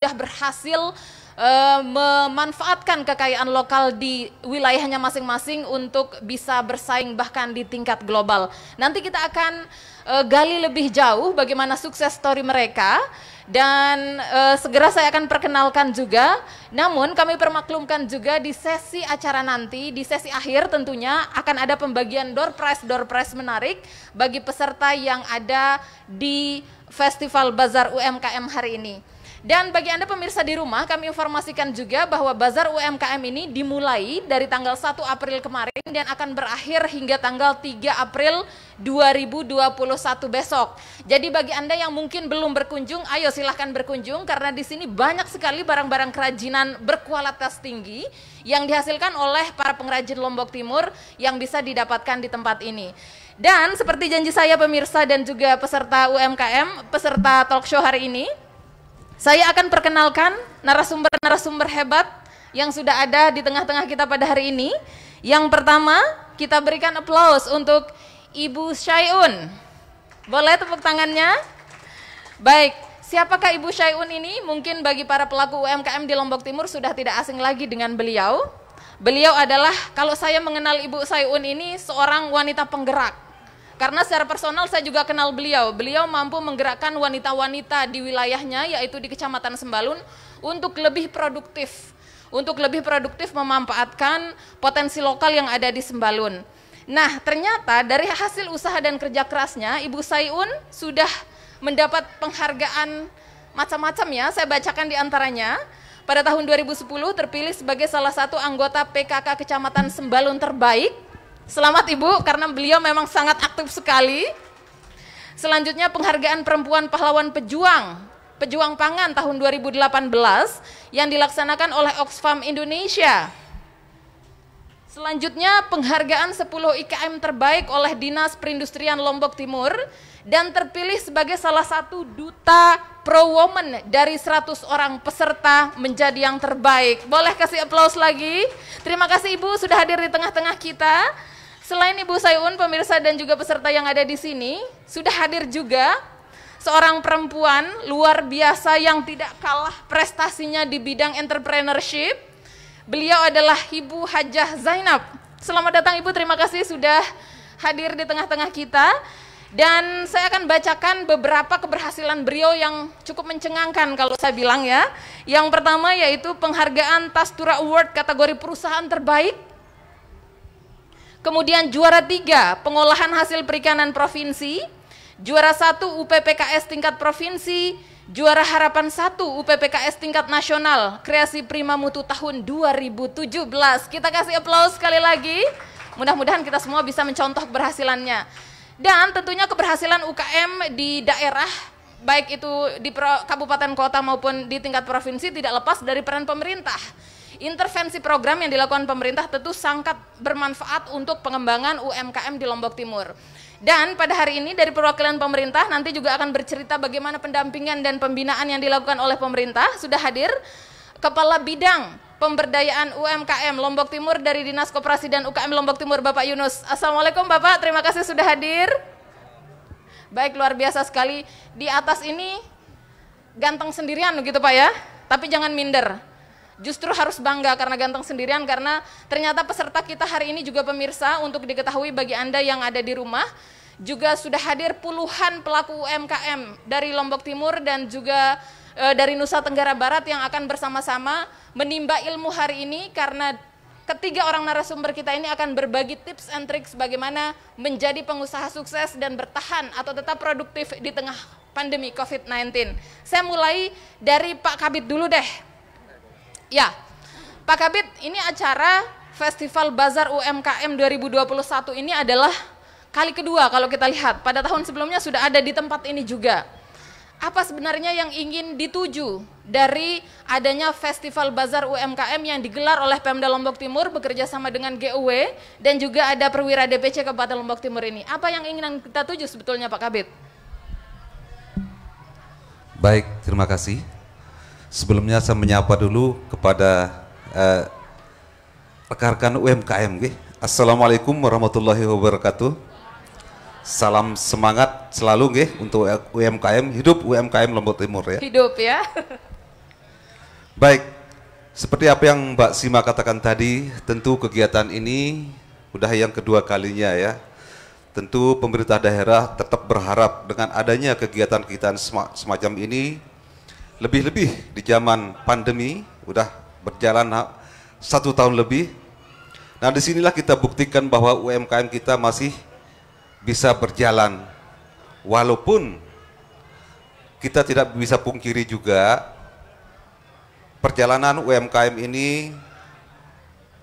sudah berhasil memanfaatkan kekayaan lokal di wilayahnya masing-masing untuk bisa bersaing bahkan di tingkat global. Nanti kita akan gali lebih jauh bagaimana sukses story mereka dan segera saya akan perkenalkan juga. Namun kami permaklumkan juga di sesi acara nanti, di sesi akhir tentunya akan ada pembagian door prize menarik bagi peserta yang ada di Festival Bazar UMKM hari ini. Dan bagi Anda pemirsa di rumah, kami informasikan juga bahwa Bazar UMKM ini dimulai dari tanggal 1 April kemarin dan akan berakhir hingga tanggal 3 April 2021 besok. Jadi bagi Anda yang mungkin belum berkunjung, ayo silahkan berkunjung karena di sini banyak sekali barang-barang kerajinan berkualitas tinggi yang dihasilkan oleh para pengrajin Lombok Timur yang bisa didapatkan di tempat ini. Dan seperti janji saya pemirsa dan juga peserta UMKM, peserta talk show hari ini, saya akan perkenalkan narasumber-narasumber hebat yang sudah ada di tengah-tengah kita pada hari ini. Yang pertama, kita berikan aplaus untuk Ibu Syaiun. Boleh tepuk tangannya? Baik, siapakah Ibu Syaiun ini? Mungkin bagi para pelaku UMKM di Lombok Timur sudah tidak asing lagi dengan beliau. Beliau adalah, kalau saya mengenal Ibu Syaiun ini, seorang wanita penggerak. Karena secara personal saya juga kenal beliau. Beliau mampu menggerakkan wanita-wanita di wilayahnya, yaitu di Kecamatan Sembalun, untuk lebih produktif. Untuk lebih produktif memanfaatkan potensi lokal yang ada di Sembalun. Nah, ternyata dari hasil usaha dan kerja kerasnya, Ibu Syaiun sudah mendapat penghargaan macam-macam ya. Saya bacakan di antaranya. Pada tahun 2010 terpilih sebagai salah satu anggota PKK Kecamatan Sembalun terbaik. Selamat Ibu, karena beliau memang sangat aktif sekali. Selanjutnya penghargaan perempuan pahlawan pejuang pangan tahun 2018 yang dilaksanakan oleh Oxfam Indonesia. Selanjutnya penghargaan 10 IKM terbaik oleh Dinas Perindustrian Lombok Timur dan terpilih sebagai salah satu duta pro woman dari 100 orang peserta menjadi yang terbaik. Boleh kasih aplaus lagi? Terima kasih Ibu sudah hadir di tengah-tengah kita. Selain Ibu Syaiun, pemirsa dan juga peserta yang ada di sini, sudah hadir juga seorang perempuan luar biasa yang tidak kalah prestasinya di bidang entrepreneurship. Beliau adalah Ibu Hajah Zainab. Selamat datang Ibu, terima kasih sudah hadir di tengah-tengah kita. Dan saya akan bacakan beberapa keberhasilan beliau yang cukup mencengangkan kalau saya bilang ya. Yang pertama yaitu penghargaan Tastura Award kategori perusahaan terbaik. Kemudian juara 3 pengolahan hasil perikanan provinsi, juara 1 UPPKS tingkat provinsi, juara harapan 1 UPPKS tingkat nasional, kreasi Prima Mutu tahun 2017. Kita kasih aplaus sekali lagi. Mudah-mudahan kita semua bisa mencontoh keberhasilannya. Dan tentunya keberhasilan UKM di daerah, baik itu di kabupaten kota maupun di tingkat provinsi tidak lepas dari peran pemerintah. Intervensi program yang dilakukan pemerintah tentu sangat bermanfaat untuk pengembangan UMKM di Lombok Timur. Dan pada hari ini dari perwakilan pemerintah nanti juga akan bercerita bagaimana pendampingan dan pembinaan yang dilakukan oleh pemerintah. Sudah hadir Kepala Bidang Pemberdayaan UMKM Lombok Timur dari Dinas Koperasi dan UKM Lombok Timur, Bapak Yunus. Assalamualaikum Bapak, terima kasih sudah hadir. Baik, luar biasa sekali. Di atas ini ganteng sendirian begitu Pak ya, tapi jangan minder. Justru harus bangga karena ganteng sendirian, karena ternyata peserta kita hari ini juga pemirsa, untuk diketahui bagi Anda yang ada di rumah, juga sudah hadir puluhan pelaku UMKM dari Lombok Timur dan juga dari Nusa Tenggara Barat yang akan bersama-sama menimba ilmu hari ini, karena ketiga orang narasumber kita ini akan berbagi tips and tricks bagaimana menjadi pengusaha sukses dan bertahan atau tetap produktif di tengah pandemi COVID-19. Saya mulai dari Pak Kabid dulu deh. Ya, Pak Kabid, ini acara Festival Bazar UMKM 2021 ini adalah kali kedua kalau kita lihat. Pada tahun sebelumnya sudah ada di tempat ini juga. Apa sebenarnya yang ingin dituju dari adanya Festival Bazar UMKM yang digelar oleh Pemda Lombok Timur bekerja sama dengan GUW dan juga ada Perwira DPC Kabupaten Lombok Timur ini? Apa yang ingin kita tuju sebetulnya Pak Kabid? Baik, terima kasih. Sebelumnya saya menyapa dulu kepada rekan-rekan UMKM. Assalamualaikum warahmatullahi wabarakatuh. Salam semangat selalu untuk UMKM. Hidup UMKM Lombok Timur ya. Hidup ya. Baik, seperti apa yang Mbak Sima katakan tadi, tentu kegiatan ini udah yang kedua kalinya ya. Tentu pemerintah daerah tetap berharap dengan adanya kegiatan-kegiatan semacam ini, lebih-lebih di zaman pandemi, udah berjalan 1 tahun lebih. Nah, disinilah kita buktikan bahwa UMKM kita masih bisa berjalan. Walaupun kita tidak bisa pungkiri juga, perjalanan UMKM ini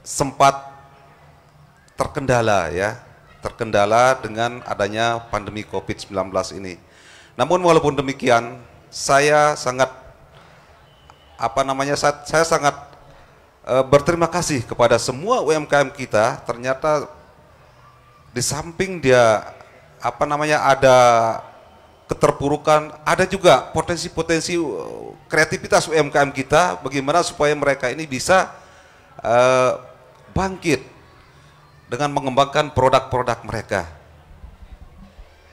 sempat terkendala ya, terkendala dengan adanya pandemi COVID-19 ini. Namun walaupun demikian, saya sangat berterima kasih kepada semua UMKM kita. Ternyata di samping dia ada keterpurukan, ada juga potensi-potensi kreativitas UMKM kita, bagaimana supaya mereka ini bisa bangkit dengan mengembangkan produk-produk mereka.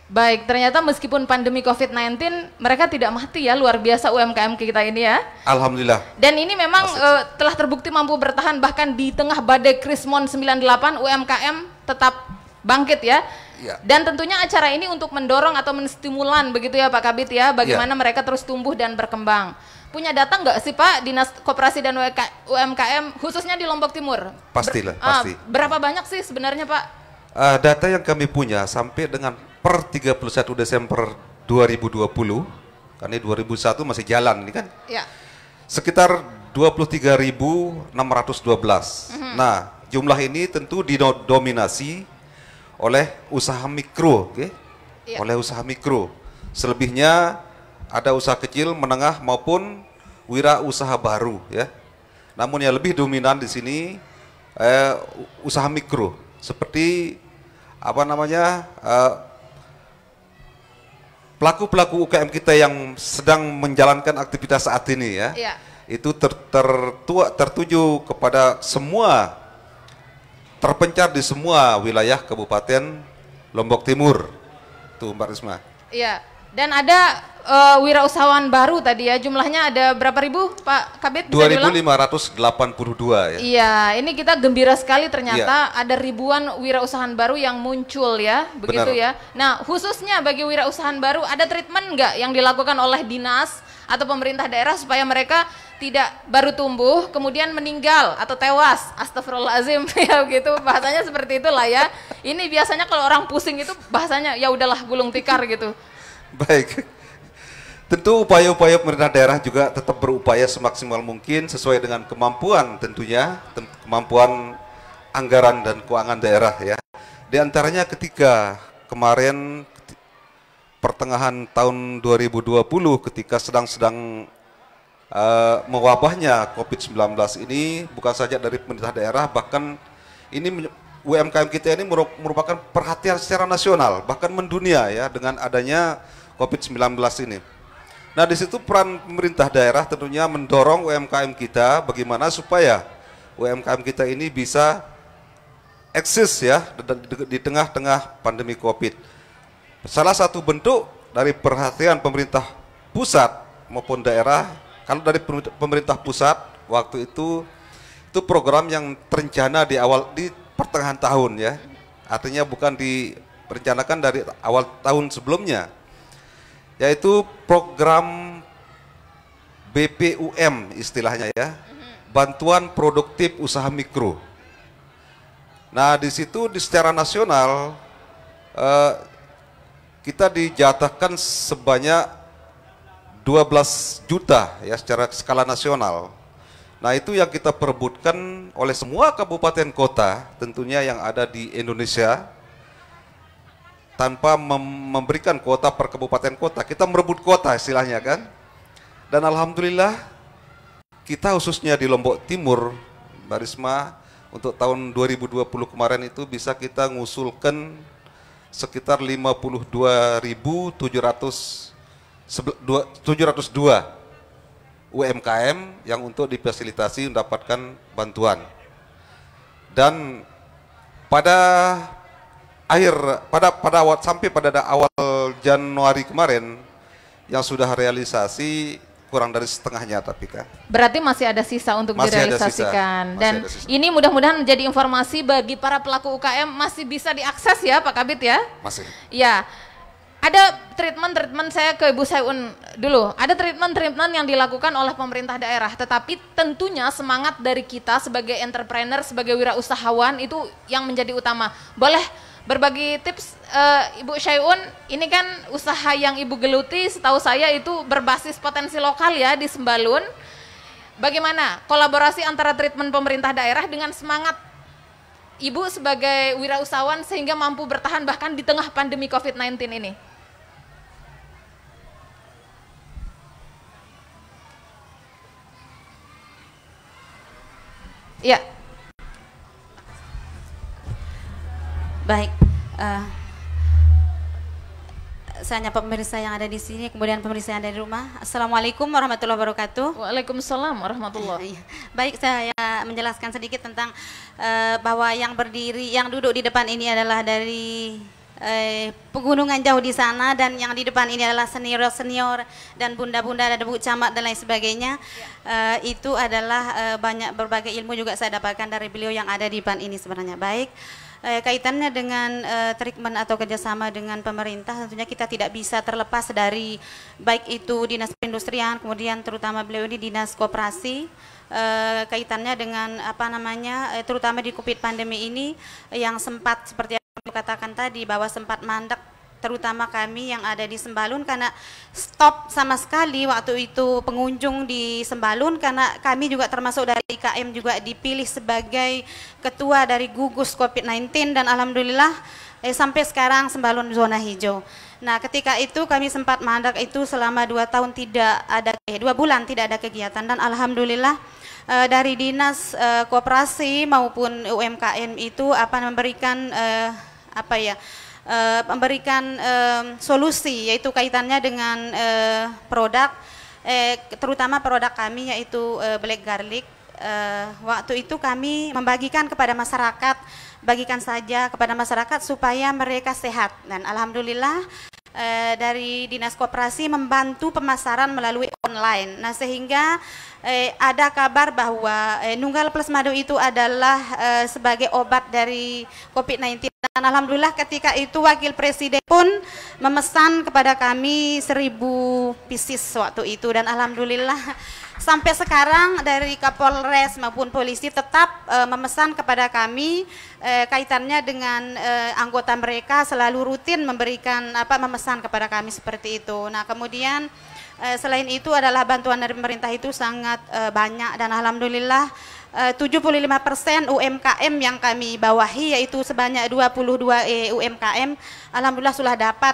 Baik, ternyata meskipun pandemi COVID-19 mereka tidak mati ya, luar biasa UMKM kita ini ya. Alhamdulillah. Dan ini memang telah terbukti mampu bertahan bahkan di tengah badai Krismon 98, UMKM tetap bangkit ya. Ya. Dan tentunya acara ini untuk mendorong atau menstimulan begitu ya Pak Kabid ya, bagaimana mereka terus tumbuh dan berkembang. Punya data nggak sih Pak Dinas Koperasi dan UMKM khususnya di Lombok Timur? Pastilah, pasti. Berapa banyak sih sebenarnya Pak? Data yang kami punya sampai dengan per 31 Desember 2020, karena 2001 masih jalan ini kan, ya. Sekitar 23.612. Nah, jumlah ini tentu didominasi oleh usaha mikro, ya. Oleh usaha mikro. Selebihnya ada usaha kecil, menengah maupun wira usaha baru, ya. Namun yang lebih dominan di sini usaha mikro, seperti pelaku-pelaku UKM kita yang sedang menjalankan aktivitas saat ini ya, itu tertuju kepada semua, terpencar di semua wilayah Kabupaten Lombok Timur, tuh Mbak Risma. Iya, dan ada wirausahawan baru tadi ya, jumlahnya ada berapa ribu Pak Kabid? 2.582 ya. Iya, ini kita gembira sekali ternyata ada ribuan wirausahawan baru yang muncul ya, begitu ya. Nah, khususnya bagi wirausahawan baru ada treatment nggak yang dilakukan oleh dinas atau pemerintah daerah supaya mereka tidak baru tumbuh kemudian meninggal atau tewas, astagfirullahaladzim ya begitu, bahasanya seperti itulah ya. Ini biasanya kalau orang pusing itu bahasanya ya udahlah gulung tikar gitu. Baik. Tentu upaya-upaya pemerintah daerah juga tetap berupaya semaksimal mungkin sesuai dengan kemampuan, tentunya kemampuan anggaran dan keuangan daerah ya. Di antaranya ketika kemarin pertengahan tahun 2020 ketika sedang mewabahnya COVID-19 ini, bukan saja dari pemerintah daerah, bahkan ini UMKM kita ini merupakan perhatian secara nasional, bahkan mendunia ya, dengan adanya COVID-19 ini. Nah, di situ peran pemerintah daerah tentunya mendorong UMKM kita bagaimana supaya UMKM kita ini bisa eksis ya di tengah-tengah pandemi COVID. Salah satu bentuk dari perhatian pemerintah pusat maupun daerah, kalau dari pemerintah pusat waktu itu program yang terencana di pertengahan tahun ya, artinya bukan direncanakan dari awal tahun sebelumnya, yaitu program BPUM istilahnya ya, bantuan produktif usaha mikro. Nah, di situ secara nasional kita dijatahkan sebanyak 12 juta ya secara skala nasional. Nah, itu yang kita perebutkan oleh semua kabupaten kota tentunya yang ada di Indonesia, tanpa memberikan kuota per kabupaten kota, kita merebut kota istilahnya kan. Dan alhamdulillah kita khususnya di Lombok Timur, Mbak Risma, untuk tahun 2020 kemarin itu bisa kita ngusulkan sekitar 52.702 UMKM yang untuk difasilitasi mendapatkan bantuan. Dan sampai pada awal Januari kemarin yang sudah realisasi kurang dari setengahnya tapi kan. Berarti masih ada sisa untuk Masih direalisasikan. Dan ada sisa. ini mudah-mudahan menjadi informasi bagi para pelaku UKM masih bisa diakses ya Pak Kabid ya? Masih. Ya, ada treatment saya ke Ibu Sayun dulu. Ada treatment yang dilakukan oleh pemerintah daerah, tetapi tentunya semangat dari kita sebagai entrepreneur, sebagai wirausahawan itu yang menjadi utama. Boleh berbagi tips Ibu Syaiun, ini kan usaha yang Ibu geluti setahu saya itu berbasis potensi lokal ya di Sembalun. Bagaimana kolaborasi antara treatment pemerintah daerah dengan semangat Ibu sebagai wirausahawan sehingga mampu bertahan bahkan di tengah pandemi COVID-19 ini? Ya. Baik, saya nyapa pemirsa yang ada di sini, kemudian pemirsa yang ada di rumah. Assalamualaikum warahmatullahi wabarakatuh. Waalaikumsalam warahmatullahi. Baik, saya menjelaskan sedikit tentang bahwa yang duduk di depan ini adalah dari pegunungan jauh di sana, dan yang di depan ini adalah senior dan bunda-bunda, ada Bu Camat dan lain sebagainya. Itu adalah banyak berbagai ilmu juga saya dapatkan dari beliau yang ada di depan ini sebenarnya. Baik. Kaitannya dengan treatment atau kerjasama dengan pemerintah, tentunya kita tidak bisa terlepas dari baik itu dinas perindustrian, kemudian terutama beliau ini dinas koperasi. Kaitannya dengan terutama di COVID pandemi ini yang sempat seperti yang katakan tadi bahwa sempat mandek, terutama kami yang ada di Sembalun, karena stop sama sekali waktu itu pengunjung di Sembalun, karena kami juga termasuk dari IKM juga dipilih sebagai ketua dari gugus COVID-19, dan alhamdulillah sampai sekarang Sembalun zona hijau. Nah, ketika itu kami sempat mandek itu selama 2 tahun tidak ada 2 bulan tidak ada kegiatan, dan alhamdulillah dari dinas koperasi maupun UMKM itu memberikan solusi, yaitu kaitannya dengan produk, terutama produk kami yaitu black garlic. Waktu itu kami membagikan kepada masyarakat, bagikan saja kepada masyarakat supaya mereka sehat, dan alhamdulillah dari dinas koperasi membantu pemasaran melalui online. Nah, sehingga ada kabar bahwa Nunggal Plus Madu itu adalah sebagai obat dari COVID-19, dan alhamdulillah ketika itu Wakil Presiden pun memesan kepada kami 1000 pieces waktu itu, dan alhamdulillah sampai sekarang dari Kapolres maupun polisi tetap memesan kepada kami, kaitannya dengan anggota mereka selalu rutin memesan kepada kami seperti itu. Nah, kemudian selain itu adalah bantuan dari pemerintah itu sangat banyak, dan alhamdulillah 75% UMKM yang kami bawahi, yaitu sebanyak 22 UMKM, alhamdulillah sudah dapat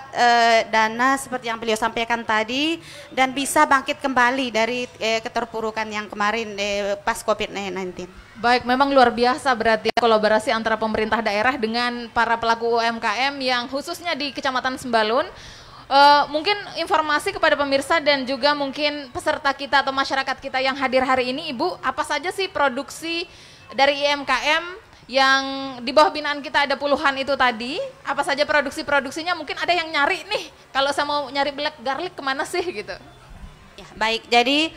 dana seperti yang beliau sampaikan tadi, dan bisa bangkit kembali dari keterpurukan yang kemarin pas COVID-19. Baik, memang luar biasa berarti kolaborasi antara pemerintah daerah dengan para pelaku UMKM yang khususnya di Kecamatan Sembalun. Mungkin informasi kepada pemirsa dan juga mungkin peserta kita atau masyarakat kita yang hadir hari ini, Ibu, apa saja sih produksi dari UMKM yang di bawah binaan kita ada puluhan itu tadi? Apa saja produksinya? Mungkin ada yang nyari nih, kalau saya mau nyari black garlic kemana sih gitu? Ya, baik, jadi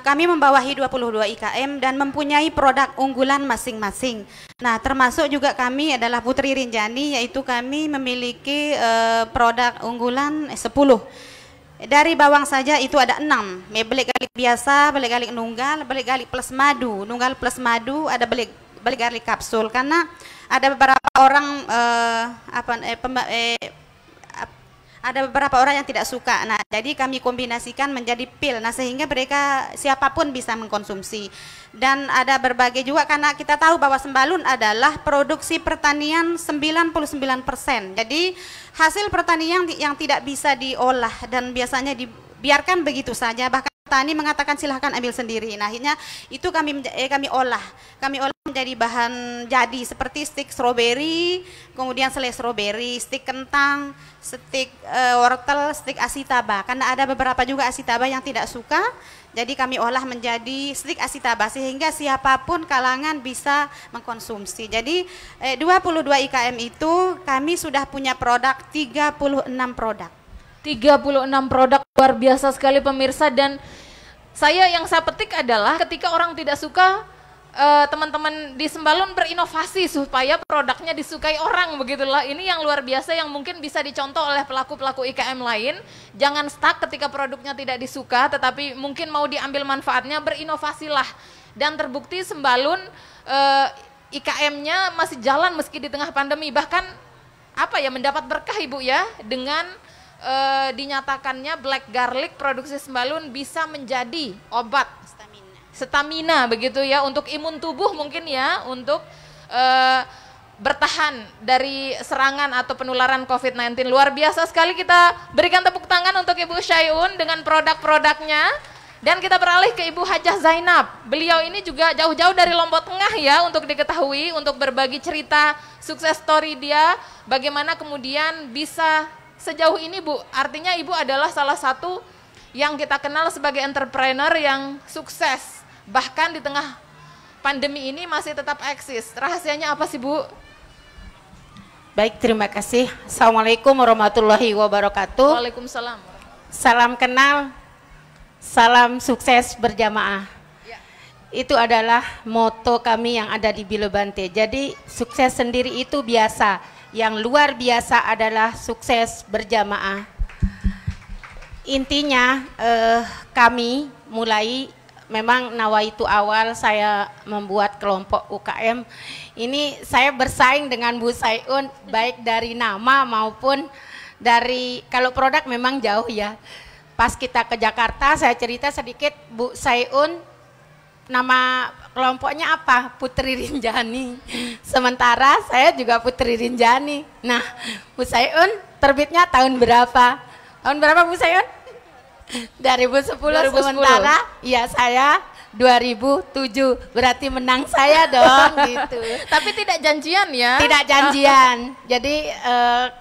kami membawahi 22 IKM dan mempunyai produk unggulan masing-masing. Nah, termasuk juga kami adalah Putri Rinjani, yaitu kami memiliki produk unggulan 10. Dari bawang saja itu ada 6, black garlic biasa, black garlic nunggal, black garlic plus madu, nunggal plus madu, ada black garlic kapsul, karena ada beberapa orang ada beberapa orang yang tidak suka. Nah, jadi kami kombinasikan menjadi pil. Nah, sehingga mereka siapapun bisa mengkonsumsi. Dan ada berbagai juga, karena kita tahu bahwa Sembalun adalah produksi pertanian 99%. Jadi hasil pertanian yang tidak bisa diolah dan biasanya dibiarkan begitu saja. Bahkan petani mengatakan silahkan ambil sendiri. Nah, akhirnya itu kami olah menjadi bahan jadi seperti stik stroberi, kemudian selai stroberi, stik kentang, stik wortel, stik asitaba. Karena ada beberapa juga asitaba yang tidak suka, jadi kami olah menjadi stik asitaba sehingga siapapun kalangan bisa mengkonsumsi. Jadi 22 IKM itu kami sudah punya produk 36 produk. 36 produk, luar biasa sekali pemirsa. Dan yang saya petik adalah ketika orang tidak suka, teman-teman di Sembalun berinovasi supaya produknya disukai orang, begitulah. Ini yang luar biasa yang mungkin bisa dicontoh oleh pelaku-pelaku IKM lain. Jangan stuck ketika produknya tidak disuka, tetapi mungkin mau diambil manfaatnya, berinovasilah. Dan terbukti Sembalun IKM-nya masih jalan meski di tengah pandemi, bahkan mendapat berkah Ibu ya, dengan dinyatakannya black garlic produksi Sembalun bisa menjadi obat stamina begitu ya, untuk imun tubuh mungkin ya, untuk bertahan dari serangan atau penularan COVID-19. Luar biasa sekali, kita berikan tepuk tangan untuk Ibu Syaiun dengan produk-produknya. Dan kita beralih ke Ibu Hajah Zainab. Beliau ini juga jauh-jauh dari Lombok Tengah ya, untuk diketahui, untuk berbagi cerita sukses story dia, bagaimana kemudian bisa sejauh ini Bu. Artinya Ibu adalah salah satu yang kita kenal sebagai entrepreneur yang sukses, bahkan di tengah pandemi ini masih tetap eksis. Rahasianya apa sih Bu? Baik, terima kasih. Assalamualaikum warahmatullahi wabarakatuh. Waalaikumsalam. Salam kenal, salam sukses berjamaah. Ya. Itu adalah moto kami yang ada di Bilobante. Jadi sukses sendiri itu biasa, yang luar biasa adalah sukses berjamaah. Intinya kami mulai, memang nawaitu awal saya membuat kelompok UKM ini, saya bersaing dengan Bu Syaiun baik dari nama maupun dari, kalau produk memang jauh ya. Pas kita ke Jakarta, saya cerita sedikit, Bu Syaiun nama kelompoknya apa? Putri Rinjani. Sementara saya juga Putri Rinjani. Nah, Bu Syaiun terbitnya tahun berapa? Tahun berapa Bu Syaiun? 2010. Sementara ya saya 2007, berarti menang saya dong gitu. Tapi tidak janjian ya? Tidak janjian. Jadi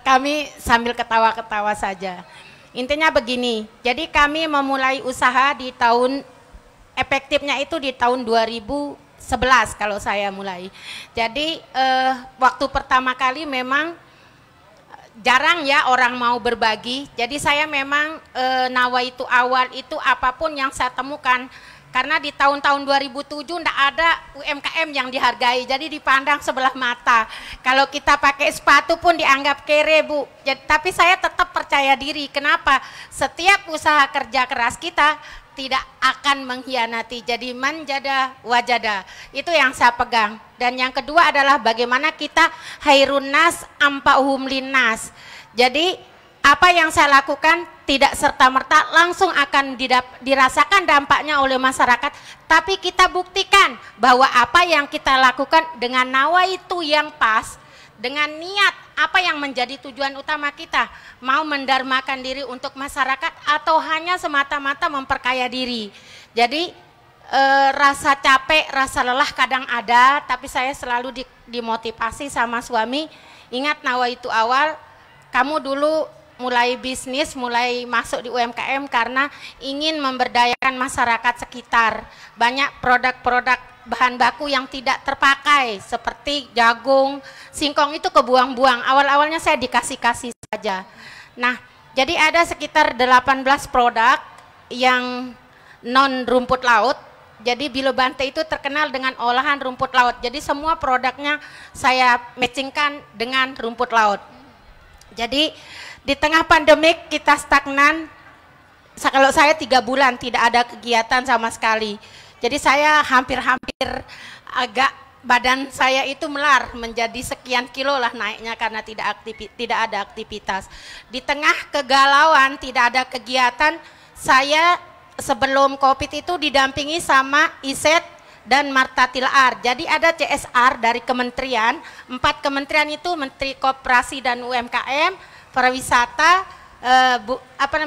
kami sambil ketawa-ketawa saja. Intinya begini, jadi kami memulai usaha di tahun, efektifnya itu di tahun 2011 kalau saya mulai. Jadi waktu pertama kali memang jarang ya orang mau berbagi. Jadi saya memang nawaitu awal itu apapun yang saya temukan. Karena di tahun-tahun 2007 tidak ada UMKM yang dihargai, jadi dipandang sebelah mata. Kalau kita pakai sepatu pun dianggap kere Bu. Jadi, tapi saya tetap percaya diri. Kenapa? Setiap usaha kerja keras kita tidak akan mengkhianati. Jadi manjada wajada, itu yang saya pegang. Dan yang kedua adalah bagaimana kita hairun nas ampa'uhum linnas. Jadi apa yang saya lakukan tidak serta-merta langsung akan dirasakan dampaknya oleh masyarakat, tapi kita buktikan bahwa apa yang kita lakukan dengan nawaitu yang pas, dengan niat apa yang menjadi tujuan utama kita, mau mendarmakan diri untuk masyarakat atau hanya semata-mata memperkaya diri. Jadi rasa capek, rasa lelah kadang ada, tapi saya selalu dimotivasi sama suami. Ingat nawaitu awal, kamu dulu mulai bisnis, mulai masuk di UMKM karena ingin memberdayakan masyarakat sekitar. Banyak produk-produk bahan baku yang tidak terpakai seperti jagung, singkong itu kebuang-buang. Awal-awalnya saya dikasih-kasih saja. Nah, jadi ada sekitar 18 produk yang non rumput laut. Jadi Bilobante itu terkenal dengan olahan rumput laut. Jadi semua produknya saya matchingkan dengan rumput laut. Jadi di tengah pandemik kita stagnan, kalau saya 3 bulan tidak ada kegiatan sama sekali. Jadi saya hampir-hampir agak, badan saya itu melar menjadi sekian kilo lah naiknya karena tidak ada aktivitas. Di tengah kegalauan, tidak ada kegiatan, saya sebelum COVID itu didampingi sama ISET dan Marta Tilaar. Jadi ada CSR dari kementerian, 4 kementerian itu, Menteri Koperasi dan UMKM, Pariwisata,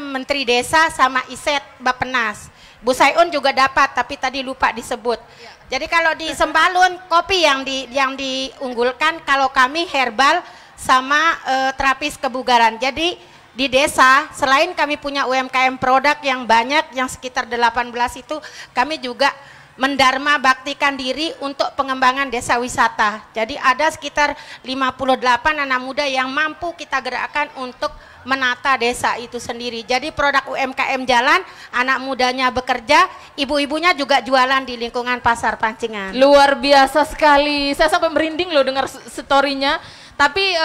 Menteri Desa sama ISET Bappenas. Bu Syaiun juga dapat, tapi tadi lupa disebut. Jadi kalau di Sembalun kopi yang diunggulkan, kalau kami herbal sama terapis kebugaran. Jadi di desa selain kami punya UMKM produk yang banyak, yang sekitar 18 itu, kami juga mendarma baktikan diri untuk pengembangan desa wisata. Jadi ada sekitar 58 anak muda yang mampu kita gerakkan untuk menata desa itu sendiri. Jadi produk UMKM jalan, anak mudanya bekerja, ibu-ibunya juga jualan di lingkungan pasar Pancingan. Luar biasa sekali. Saya sampai merinding loh dengar story-nya. Tapi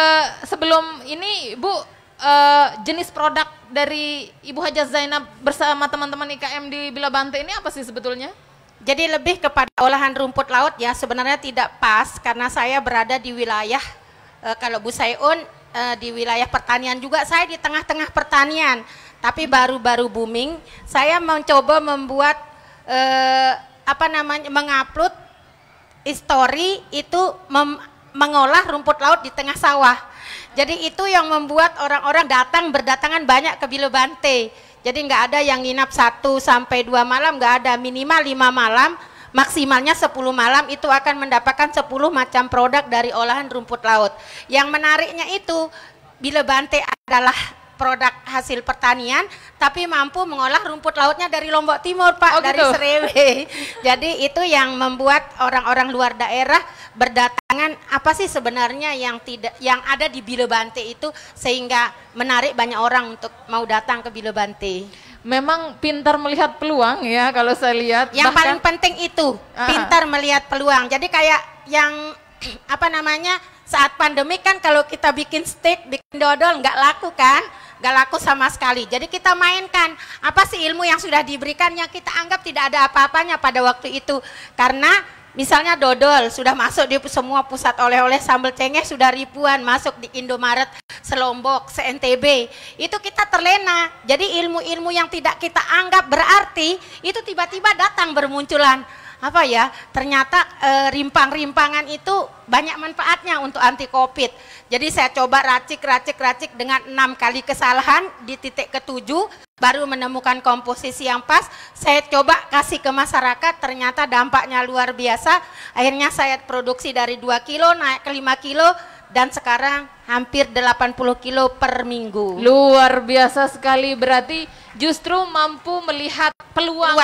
sebelum ini Bu, jenis produk dari Ibu Hajah Zainab bersama teman-teman IKM di Bilabante ini apa sih sebetulnya? Jadi lebih kepada olahan rumput laut ya, sebenarnya tidak pas karena saya berada di wilayah, kalau Bu Sayun di wilayah pertanian juga, saya di tengah-tengah pertanian, tapi baru-baru booming, saya mencoba membuat mengupload story itu mengolah rumput laut di tengah sawah. Jadi itu yang membuat orang-orang berdatangan banyak ke Bilabante. Jadi nggak ada yang nginap 1 sampai 2 malam, nggak ada, minimal 5 malam, maksimalnya 10 malam itu akan mendapatkan 10 macam produk dari olahan rumput laut. Yang menariknya itu Bilabante adalah produk hasil pertanian tapi mampu mengolah rumput lautnya dari Lombok Timur, Pak, dari gitu. Serewe. Jadi itu yang membuat orang-orang luar daerah berdatangan, apa sih sebenarnya yang ada di Bilabante itu sehingga menarik banyak orang untuk mau datang ke Bilabante. Memang pintar melihat peluang ya kalau saya lihat. Yang paling penting itu pintar melihat peluang. Jadi kayak yang saat pandemi kan kalau kita bikin steak, bikin dodol nggak laku kan, nggak laku sama sekali. Jadi kita mainkan apa sih ilmu yang sudah diberikan yang kita anggap tidak ada apa-apanya pada waktu itu. Karena misalnya dodol sudah masuk di semua pusat oleh-oleh, sambal cengeh sudah ribuan masuk di Indomaret, selombok, se-NTB. Itu kita terlena. Jadi ilmu-ilmu yang tidak kita anggap berarti itu tiba-tiba datang bermunculan. Ternyata rimpang-rimpangan itu banyak manfaatnya untuk anti COVID. Jadi saya coba racik dengan 6 kali kesalahan, di titik ke-7 baru menemukan komposisi yang pas. Saya coba kasih ke masyarakat, ternyata dampaknya luar biasa. Akhirnya saya produksi dari 2 kilo naik ke 5 kilo dan sekarang hampir 80 kilo per minggu. Luar biasa sekali, berarti justru mampu melihat peluang.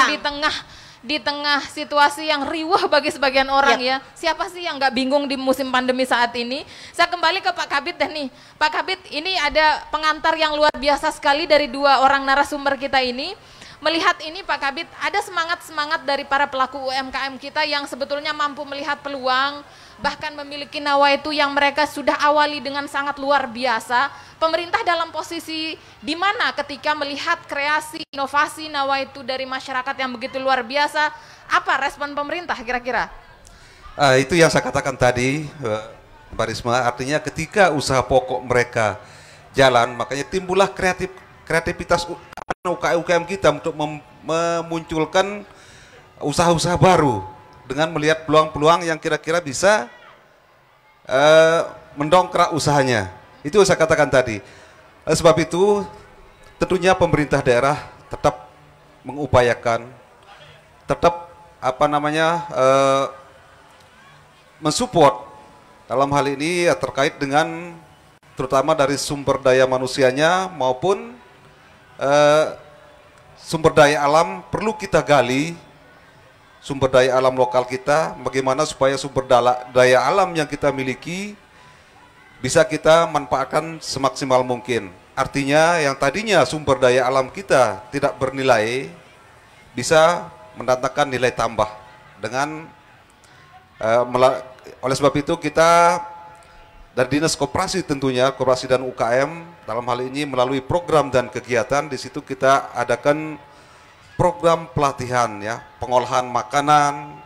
di tengah situasi yang riuh bagi sebagian orang ya. Siapa sih yang nggak bingung di musim pandemi saat ini? Saya kembali ke Pak Kabid deh nih. Pak Kabid, ini ada pengantar yang luar biasa sekali dari 2 orang narasumber kita ini. Melihat ini Pak Kabid, ada semangat-semangat dari para pelaku UMKM kita yang sebetulnya mampu melihat peluang, bahkan memiliki nawaitu yang mereka sudah awali dengan sangat luar biasa. Pemerintah dalam posisi di mana ketika melihat kreasi, inovasi, nawaitu dari masyarakat yang begitu luar biasa, apa respon pemerintah kira-kira? Itu yang saya katakan tadi, Mbak Risma, artinya ketika usaha pokok mereka jalan, makanya timbullah kreativitas UKM kita untuk memunculkan usaha-usaha baru dengan melihat peluang-peluang yang kira-kira bisa mendongkrak usahanya. Itu saya katakan tadi. Sebab itu tentunya pemerintah daerah tetap mengupayakan, tetap mensupport dalam hal ini terkait dengan terutama dari sumber daya manusianya maupun sumber daya alam. Perlu kita gali sumber daya alam lokal kita, bagaimana supaya sumber daya alam yang kita miliki bisa kita manfaatkan semaksimal mungkin. Artinya yang tadinya sumber daya alam kita tidak bernilai bisa mendatangkan nilai tambah dengan oleh sebab itu kita dari Dinas Koperasi, tentunya Koperasi dan UKM dalam hal ini melalui program dan kegiatan, di situ kita adakan program pelatihan ya, pengolahan makanan.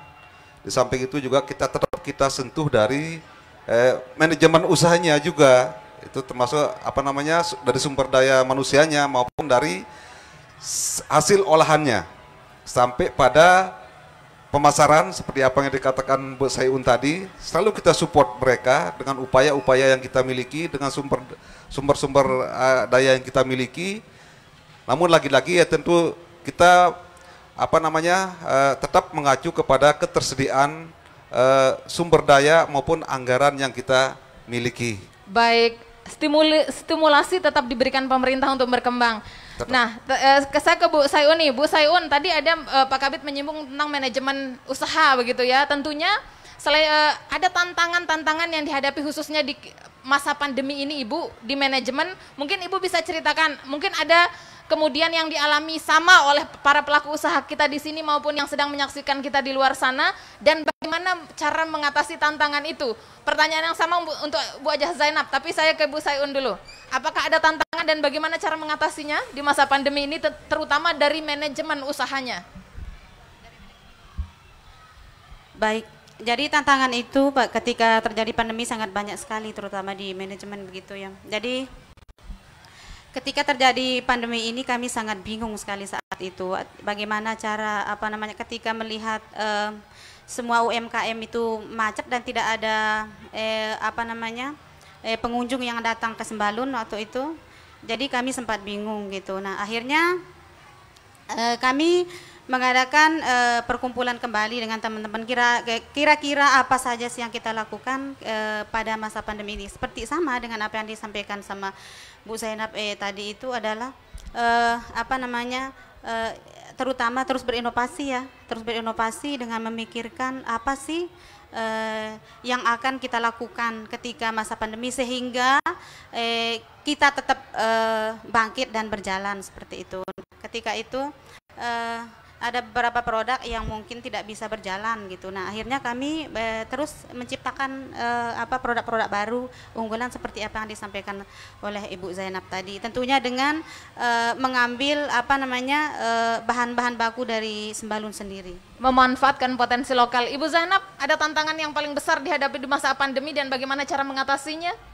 Di samping itu juga kita sentuh dari manajemen usahanya juga, itu termasuk dari sumber daya manusianya maupun dari hasil olahannya sampai pada pemasaran seperti apa yang dikatakan Bu Sayun tadi. Selalu kita support mereka dengan upaya-upaya yang kita miliki, dengan sumber-sumber daya yang kita miliki. Namun lagi-lagi ya tentu kita tetap mengacu kepada ketersediaan sumber daya maupun anggaran yang kita miliki. Baik, stimulasi tetap diberikan pemerintah untuk berkembang. Nah, saya ke Bu Sayun nih. Bu Sayun, tadi ada Pak Kabid menyinggung tentang manajemen usaha begitu ya. Tentunya selain ada tantangan-tantangan yang dihadapi khususnya di masa pandemi ini Ibu di manajemen. Mungkin Ibu bisa ceritakan, mungkin ada kemudian yang dialami sama oleh para pelaku usaha kita di sini maupun yang sedang menyaksikan kita di luar sana, dan bagaimana cara mengatasi tantangan itu. Pertanyaan yang sama untuk Bu Hajah Zainab, tapi saya ke Bu Sayun dulu. Apakah ada tantangan dan bagaimana cara mengatasinya di masa pandemi ini, terutama dari manajemen usahanya? Baik, jadi tantangan itu Pak, ketika terjadi pandemi sangat banyak sekali, terutama di manajemen begitu ya. Jadi ketika terjadi pandemi ini kami sangat bingung sekali saat itu. Bagaimana cara ketika melihat semua UMKM itu macet dan tidak ada pengunjung yang datang ke Sembalun waktu itu. Jadi kami sempat bingung gitu. Nah akhirnya kami mengadakan perkumpulan kembali dengan teman-teman, kira-kira apa saja sih yang kita lakukan pada masa pandemi ini. Seperti sama dengan apa yang disampaikan sama Bu Zainab tadi, itu adalah terutama terus berinovasi ya, terus berinovasi dengan memikirkan apa sih yang akan kita lakukan ketika masa pandemi sehingga kita tetap bangkit dan berjalan seperti itu. Ketika itu ada beberapa produk yang mungkin tidak bisa berjalan gitu. Nah akhirnya kami terus menciptakan produk-produk baru unggulan seperti apa yang disampaikan oleh Ibu Zainab tadi. Tentunya dengan mengambil bahan-bahan baku dari Sembalun sendiri. Memanfaatkan potensi lokal. Ibu Zainab, ada tantangan yang paling besar dihadapi di masa pandemi dan bagaimana cara mengatasinya?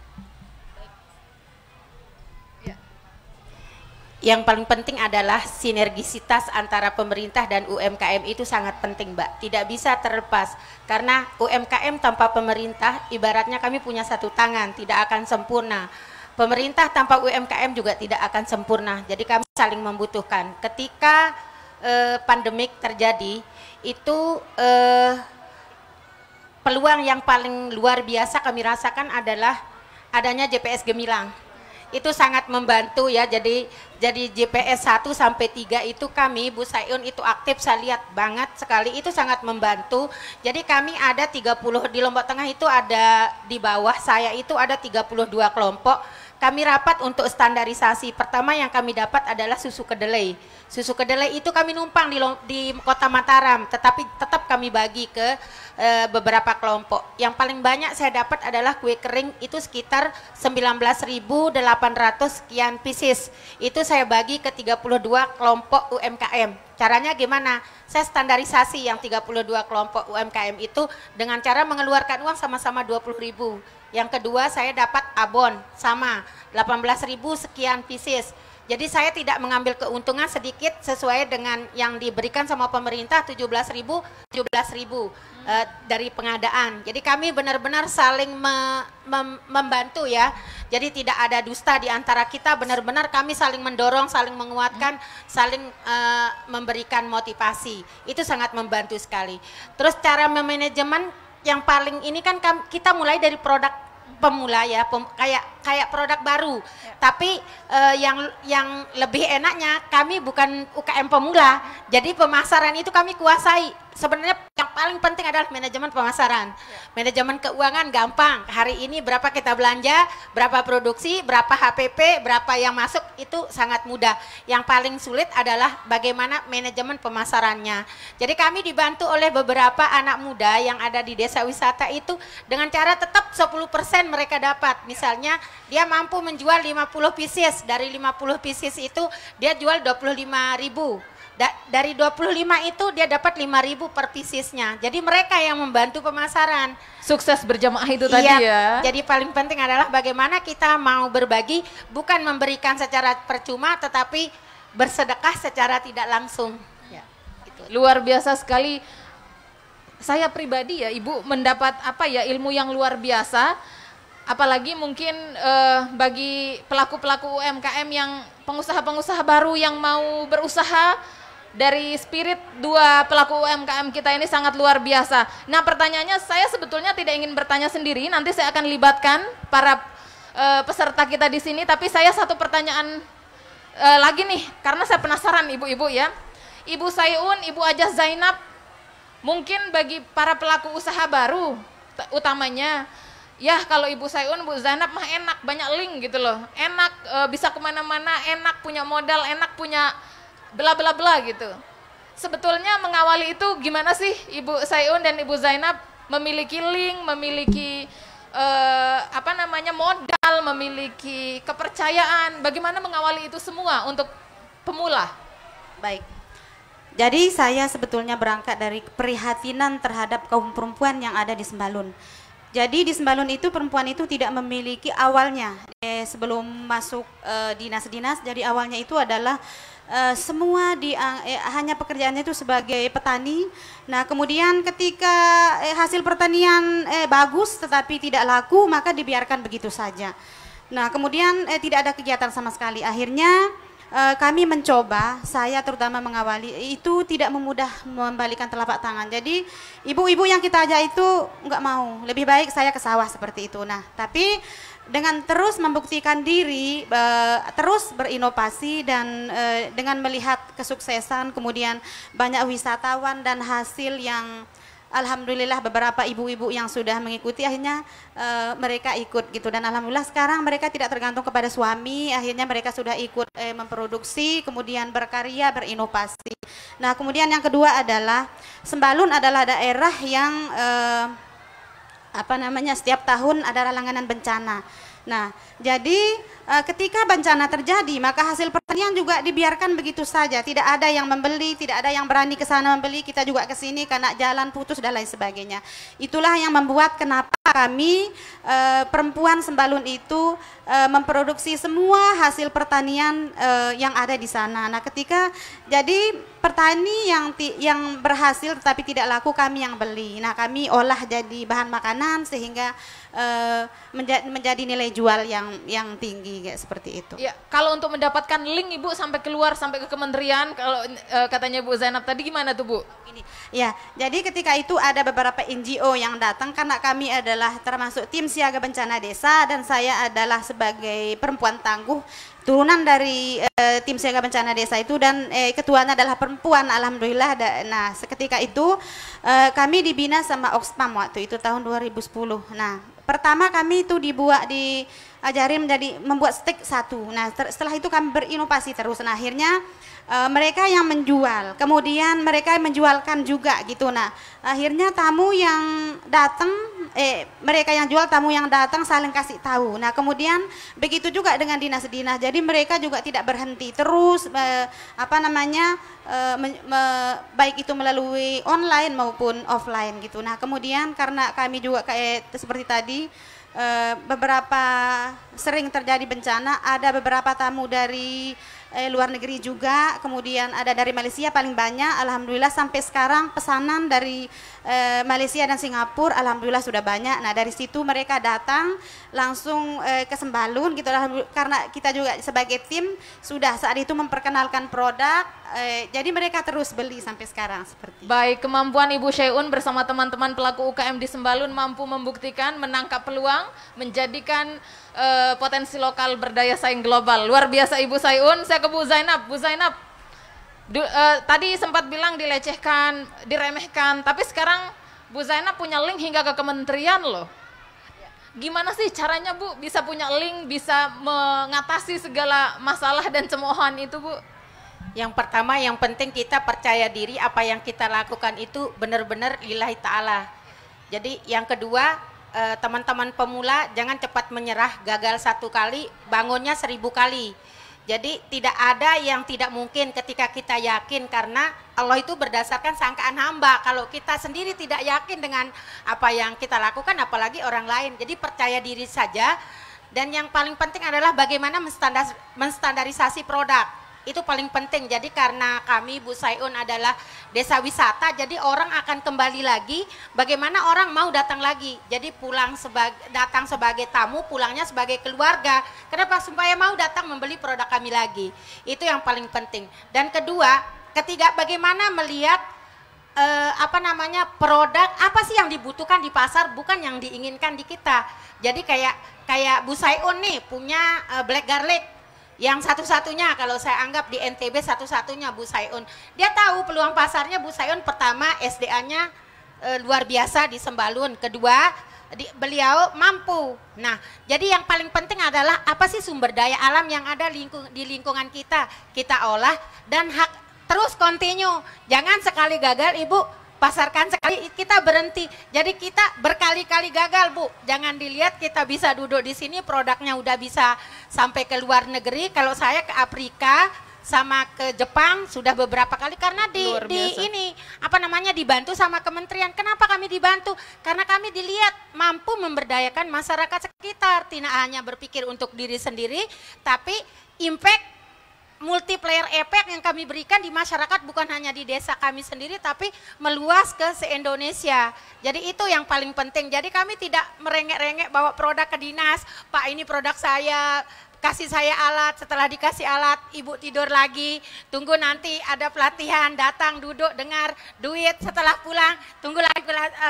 Yang paling penting adalah sinergisitas antara pemerintah dan UMKM itu sangat penting Mbak, tidak bisa terlepas karena UMKM tanpa pemerintah ibaratnya kami punya satu tangan, tidak akan sempurna. Pemerintah tanpa UMKM juga tidak akan sempurna, jadi kami saling membutuhkan. Ketika pandemik terjadi itu peluang yang paling luar biasa kami rasakan adalah adanya JPS Gemilang. Itu sangat membantu ya, jadi JPS 1 sampai 3 itu kami Bu Sayun itu aktif, saya lihat banget sekali, itu sangat membantu. Jadi kami ada 30 di Lombok Tengah, itu ada di bawah saya itu ada 32 kelompok. Kami rapat untuk standarisasi. Pertama yang kami dapat adalah susu kedelai. Susu kedelai itu kami numpang di Kota Mataram, tetapi tetap kami bagi ke beberapa kelompok. Yang paling banyak saya dapat adalah kue kering, itu sekitar 19.800 sekian pieces. Itu saya bagi ke 32 kelompok UMKM. Caranya gimana? Saya standarisasi yang 32 kelompok UMKM itu dengan cara mengeluarkan uang sama-sama 20.000. Yang kedua saya dapat abon sama 18.000 sekian pieces. Jadi saya tidak mengambil keuntungan sedikit sesuai dengan yang diberikan sama pemerintah 17.000 dari pengadaan. Jadi kami benar-benar saling membantu ya. Jadi tidak ada dusta di antara kita, benar-benar kami saling mendorong, saling menguatkan, saling memberikan motivasi. Itu sangat membantu sekali. Terus cara memanajemen yang paling ini kan kita mulai dari produk pemula ya, kayak produk baru. Tapi yang lebih enaknya kami bukan UKM pemula, jadi pemasaran itu kami kuasai. Sebenarnya yang paling penting adalah manajemen pemasaran. Manajemen keuangan gampang. Hari ini berapa kita belanja, berapa produksi, berapa HPP, berapa yang masuk, itu sangat mudah. Yang paling sulit adalah bagaimana manajemen pemasarannya. Jadi kami dibantu oleh beberapa anak muda yang ada di desa wisata itu dengan cara tetap 10% mereka dapat. Misalnya dia mampu menjual 50 pieces, dari 50 pieces itu dia jual 25.000. Dari 25 itu dia dapat 5.000 per piecesnya. Jadi mereka yang membantu pemasaran. Sukses berjamaah itu tadi ya. Jadi paling penting adalah bagaimana kita mau berbagi, bukan memberikan secara percuma tetapi bersedekah secara tidak langsung. Ya, gitu. Luar biasa sekali. Saya pribadi ya Ibu mendapat ilmu yang luar biasa. Apalagi mungkin bagi pelaku-pelaku UMKM yang pengusaha-pengusaha baru yang mau berusaha, dari spirit dua pelaku UMKM kita ini sangat luar biasa. Nah pertanyaannya, saya sebetulnya tidak ingin bertanya sendiri, nanti saya akan libatkan para peserta kita di sini, tapi saya satu pertanyaan lagi nih, karena saya penasaran ibu-ibu ya. Ibu Sayun, Ibu Ajah Zainab, mungkin bagi para pelaku usaha baru utamanya, ya kalau Ibu Sayun, Bu Zainab mah enak, banyak link gitu loh. Enak, bisa kemana-mana, enak punya modal, enak punya bla bla bla gitu. Sebetulnya mengawali itu gimana sih Ibu Sayun dan Ibu Zainab memiliki link, memiliki modal, memiliki kepercayaan, bagaimana mengawali itu semua untuk pemula? Baik. Jadi saya sebetulnya berangkat dari keprihatinan terhadap kaum perempuan yang ada di Sembalun. Jadi di Sembalun itu perempuan itu tidak memiliki awalnya sebelum masuk dinas-dinas. Jadi awalnya itu adalah semua hanya pekerjaannya itu sebagai petani. Nah kemudian ketika hasil pertanian bagus tetapi tidak laku, maka dibiarkan begitu saja. Nah kemudian tidak ada kegiatan sama sekali. Akhirnya kami mencoba, saya terutama mengawali, itu tidak memudah membalikan telapak tangan. Jadi ibu-ibu yang kita ajak itu nggak mau, lebih baik saya ke sawah seperti itu. Nah tapi dengan terus membuktikan diri, terus berinovasi dan dengan melihat kesuksesan, kemudian banyak wisatawan dan hasil yang alhamdulillah beberapa ibu-ibu yang sudah mengikuti akhirnya mereka ikut gitu, dan alhamdulillah sekarang mereka tidak tergantung kepada suami, akhirnya mereka sudah ikut memproduksi, kemudian berkarya, berinovasi. Nah kemudian yang kedua adalah Sembalun adalah daerah yang setiap tahun ada langganan bencana. Nah, jadi ketika bencana terjadi, maka hasil pertanian juga dibiarkan begitu saja. Tidak ada yang membeli, tidak ada yang berani ke sana membeli, kita juga ke sini karena jalan putus dan lain sebagainya. Itulah yang membuat kenapa kami perempuan Sembalun itu memproduksi semua hasil pertanian yang ada di sana. Nah, ketika jadi petani yang berhasil tetapi tidak laku kami yang beli. Nah, kami olah jadi bahan makanan sehingga menjadi nilai jual yang tinggi kayak seperti itu. Ya, kalau untuk mendapatkan link Ibu sampai keluar sampai ke kementerian, kalau katanya Bu Zainab tadi gimana tuh Bu? Ini, ya, jadi ketika itu ada beberapa NGO yang datang karena kami adalah termasuk tim siaga bencana desa dan saya adalah sebagai perempuan tangguh turunan dari tim siaga bencana desa itu, dan ketuanya adalah perempuan alhamdulillah. Nah seketika itu kami dibina sama Oxfam waktu itu tahun 2010. Nah pertama kami itu diajarin membuat stik satu. Nah setelah itu kami berinovasi terus. Nah akhirnya mereka yang menjual, kemudian mereka menjualkan juga gitu. Nah akhirnya tamu yang datang, mereka yang jual, tamu yang datang saling kasih tahu. Nah kemudian begitu juga dengan dinas-dinas, jadi mereka juga tidak berhenti terus baik itu melalui online maupun offline gitu. Nah kemudian karena kami juga kayak seperti tadi beberapa sering terjadi bencana, ada beberapa tamu dari luar negeri juga, kemudian ada dari Malaysia paling banyak, alhamdulillah sampai sekarang pesanan dari Malaysia dan Singapura alhamdulillah sudah banyak. Nah dari situ mereka datang langsung ke Sembalun gitu, karena kita juga sebagai tim sudah saat itu memperkenalkan produk, jadi mereka terus beli sampai sekarang seperti. Baik, kemampuan Ibu Sayun bersama teman-teman pelaku UKM di Sembalun mampu membuktikan, menangkap peluang, menjadikan potensi lokal berdaya saing global. Luar biasa Ibu Sayun. Saya ke Bu Zainab. Bu Zainab, tadi sempat bilang dilecehkan, diremehkan, tapi sekarang Bu Zainab punya link hingga ke kementerian loh. Gimana sih caranya Bu bisa punya link, bisa mengatasi segala masalah dan cemoohan itu Bu? Yang pertama, yang penting kita percaya diri, apa yang kita lakukan itu benar-benar lillahi ta'ala. Jadi yang kedua, teman-teman pemula jangan cepat menyerah, gagal 1 kali bangunnya 1000 kali. Jadi tidak ada yang tidak mungkin ketika kita yakin, karena Allah itu berdasarkan sangkaan hamba. Kalau kita sendiri tidak yakin dengan apa yang kita lakukan, apalagi orang lain. Jadi percaya diri saja, dan yang paling penting adalah bagaimana menstandarisasi produk. Itu paling penting. Jadi karena kami Bu Sayun adalah desa wisata, jadi orang akan kembali lagi. Bagaimana orang mau datang lagi? Jadi datang sebagai tamu, pulangnya sebagai keluarga. Kenapa? Supaya mau datang membeli produk kami lagi. Itu yang paling penting. Dan ketiga bagaimana melihat produk apa sih yang dibutuhkan di pasar, bukan yang diinginkan di kita. Jadi kayak Bu Sayun nih punya black garlic. Yang satu-satunya kalau saya anggap di NTB satu-satunya Bu Sayun. Dia tahu peluang pasarnya Bu Sayun. Pertama SDA-nya luar biasa di Sembalun. Kedua beliau mampu. Nah, jadi yang paling penting adalah apa sih sumber daya alam yang ada di lingkungan kita olah dan terus continue. Jangan sekali gagal Ibu pasarkan sekali kita berhenti. Jadi kita berkali-kali gagal Bu. Jangan dilihat kita bisa duduk di sini produknya udah bisa sampai ke luar negeri. Kalau saya ke Afrika sama ke Jepang sudah beberapa kali karena dibantu sama kementerian. Kenapa kami dibantu? Karena kami dilihat mampu memberdayakan masyarakat sekitar. Tidak hanya berpikir untuk diri sendiri, tapi impact multiplier efek yang kami berikan di masyarakat bukan hanya di desa kami sendiri tapi meluas ke se-Indonesia. Jadi itu yang paling penting. Jadi kami tidak merengek-rengek bawa produk ke dinas, Pak ini produk saya, kasih saya alat, setelah dikasih alat Ibu tidur lagi, tunggu nanti ada pelatihan, datang duduk dengar duit, setelah pulang tunggu lagi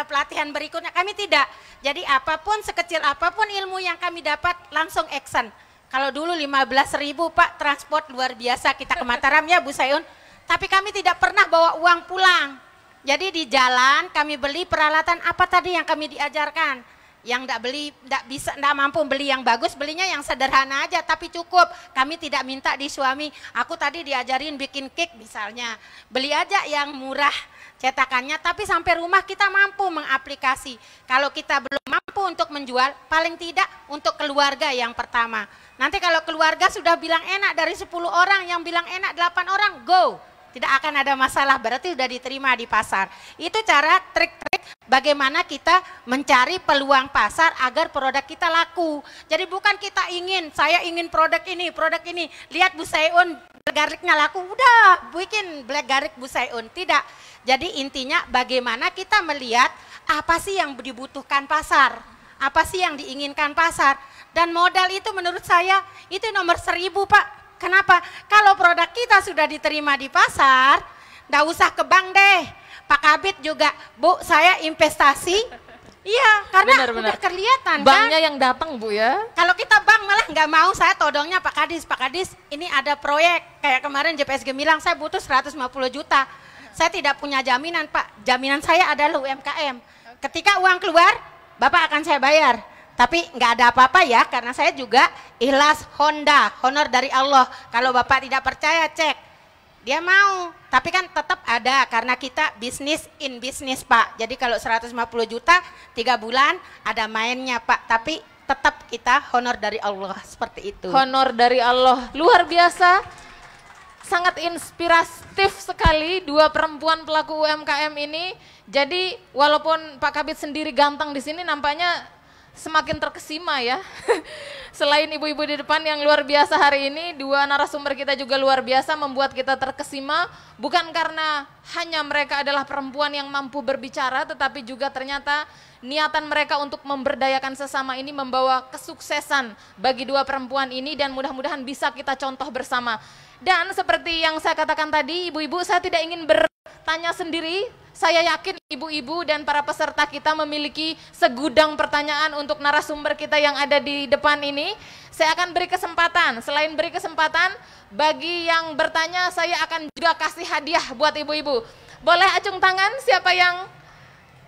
pelatihan berikutnya. Kami tidak. Jadi apapun sekecil apapun ilmu yang kami dapat langsung action. Kalau dulu 15.000 Pak transport luar biasa kita ke Mataram ya Bu Sayun. Tapi kami tidak pernah bawa uang pulang. Jadi di jalan kami beli peralatan apa tadi yang kami diajarkan. Yang tidak mampu beli yang bagus, belinya yang sederhana aja tapi cukup. Kami tidak minta di suami. Aku tadi diajarin bikin cake misalnya. Beli aja yang murah cetakannya tapi sampai rumah kita mampu mengaplikasi. Kalau kita belum mampu untuk menjual, paling tidak untuk keluarga yang pertama. Nanti kalau keluarga sudah bilang enak dari 10 orang, yang bilang enak 8 orang, go. Tidak akan ada masalah, berarti sudah diterima di pasar. Itu cara trik-trik bagaimana kita mencari peluang pasar agar produk kita laku. Jadi bukan kita saya ingin produk ini. Lihat Bu Sayun, black garlicnya laku, udah bikin black garlic Bu Sayun. Tidak. Jadi intinya bagaimana kita melihat apa sih yang dibutuhkan pasar. Apa sih yang diinginkan pasar. Dan modal itu menurut saya itu nomor 1000 Pak. Kenapa? Kalau produk kita sudah diterima di pasar, nggak usah ke bank deh. Pak Kabit juga, Bu saya investasi. Iya, karena udah kelihatan banknya kan. yang datang Bu ya. Kalau kita bank malah nggak mau, saya todongnya Pak Kadis, ini ada proyek. Kayak kemarin JPSG bilang saya butuh 150 juta. Saya tidak punya jaminan Pak, jaminan saya adalah UMKM. Ketika uang keluar, Bapak akan saya bayar. Tapi nggak ada apa-apa ya, karena saya juga ikhlas honor dari Allah. Kalau Bapak tidak percaya cek, dia mau. Tapi kan tetap ada, karena kita bisnis in bisnis Pak. Jadi kalau 150 juta, 3 bulan ada mainnya Pak. Tapi tetap kita honor dari Allah, seperti itu. Honor dari Allah, luar biasa. Sangat inspiratif sekali dua perempuan pelaku UMKM ini. Jadi walaupun Pak Kabit sendiri ganteng di sini, nampaknya semakin terkesima ya. Selain ibu-ibu di depan yang luar biasa hari ini, dua narasumber kita juga luar biasa membuat kita terkesima. Bukan karena hanya mereka adalah perempuan yang mampu berbicara, tetapi juga ternyata niatan mereka untuk memberdayakan sesama ini membawa kesuksesan bagi dua perempuan ini, dan mudah-mudahan bisa kita contoh bersama. Dan seperti yang saya katakan tadi, ibu-ibu, saya tidak ingin bertanya sendiri. Saya yakin ibu-ibu dan para peserta kita memiliki segudang pertanyaan untuk narasumber kita yang ada di depan ini. Saya akan beri kesempatan, selain beri kesempatan, bagi yang bertanya saya akan juga kasih hadiah buat ibu-ibu. Boleh acung tangan siapa yang,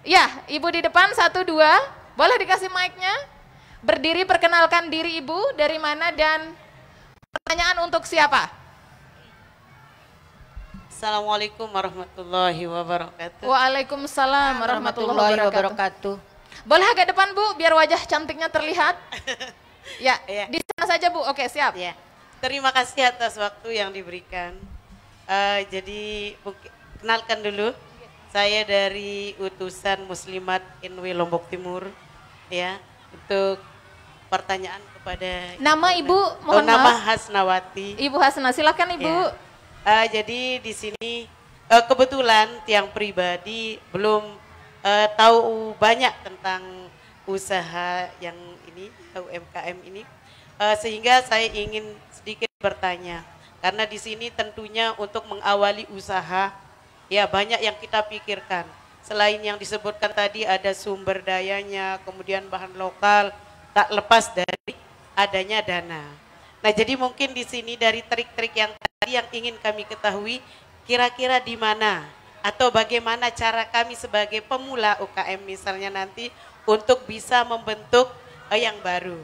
ya ibu di depan, 1, 2, boleh dikasih mic-nya. Berdiri, perkenalkan diri ibu, dari mana dan pertanyaan untuk siapa? Assalamualaikum warahmatullahi wabarakatuh. Waalaikumsalam warahmatullahi wabarakatuh. Boleh agak depan Bu, biar wajah cantiknya terlihat. Ya, di sana saja Bu. Oke, siap. Ya. Terima kasih atas waktu yang diberikan. Jadi kenalkan dulu, saya dari utusan Muslimat NW Lombok Timur. Ya, untuk pertanyaan kepada nama Ibu, mohon maaf. Nama Hasnawati. Ibu Hasna, silakan Ibu. Ya. Jadi di sini kebetulan tiang pribadi belum tahu banyak tentang usaha yang ini, UMKM ini, sehingga saya ingin sedikit bertanya, karena di sini tentunya untuk mengawali usaha ya banyak yang kita pikirkan. Selain yang disebutkan tadi ada sumber dayanya, kemudian bahan lokal, tak lepas dari adanya dana. Nah, jadi mungkin di sini dari trik-trik yang tadi yang ingin kami ketahui, kira-kira di mana atau bagaimana cara kami sebagai pemula UKM misalnya nanti untuk bisa membentuk yang baru.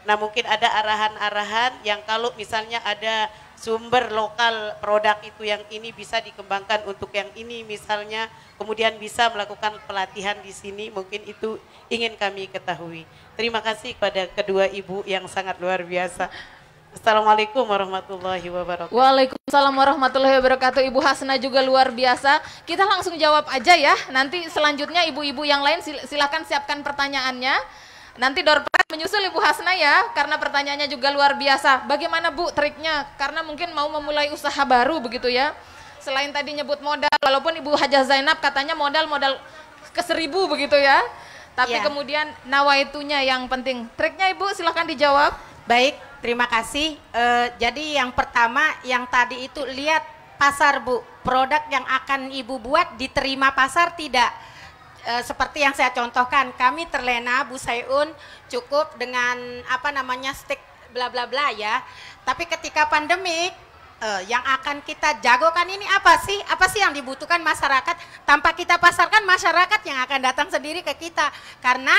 Nah, mungkin ada arahan-arahan yang kalau misalnya ada sumber lokal produk itu yang ini bisa dikembangkan untuk yang ini misalnya, kemudian bisa melakukan pelatihan di sini, mungkin itu ingin kami ketahui. Terima kasih kepada kedua ibu yang sangat luar biasa. Assalamualaikum warahmatullahi wabarakatuh. Waalaikumsalam warahmatullahi wabarakatuh. Ibu Hasna juga luar biasa. Kita langsung jawab aja ya. Nanti selanjutnya ibu-ibu yang lain silakan siapkan pertanyaannya. Nanti door prize menyusul Ibu Hasna ya, karena pertanyaannya juga luar biasa. Bagaimana Bu triknya? Karena mungkin mau memulai usaha baru begitu ya. Selain tadi nyebut modal, walaupun Ibu Hajah Zainab katanya modal ke 1000 begitu ya. Tapi kemudian nawaitunya yang penting. Triknya Ibu silahkan dijawab. Baik, terima kasih. Jadi yang pertama yang tadi itu lihat pasar Bu. Produk yang akan Ibu buat diterima pasar tidak. Seperti yang saya contohkan, kami terlena Bu Sayun cukup dengan stik bla bla bla ya. Tapi ketika pandemik yang akan kita jagokan ini apa sih yang dibutuhkan masyarakat, tanpa kita pasarkan masyarakat yang akan datang sendiri ke kita, karena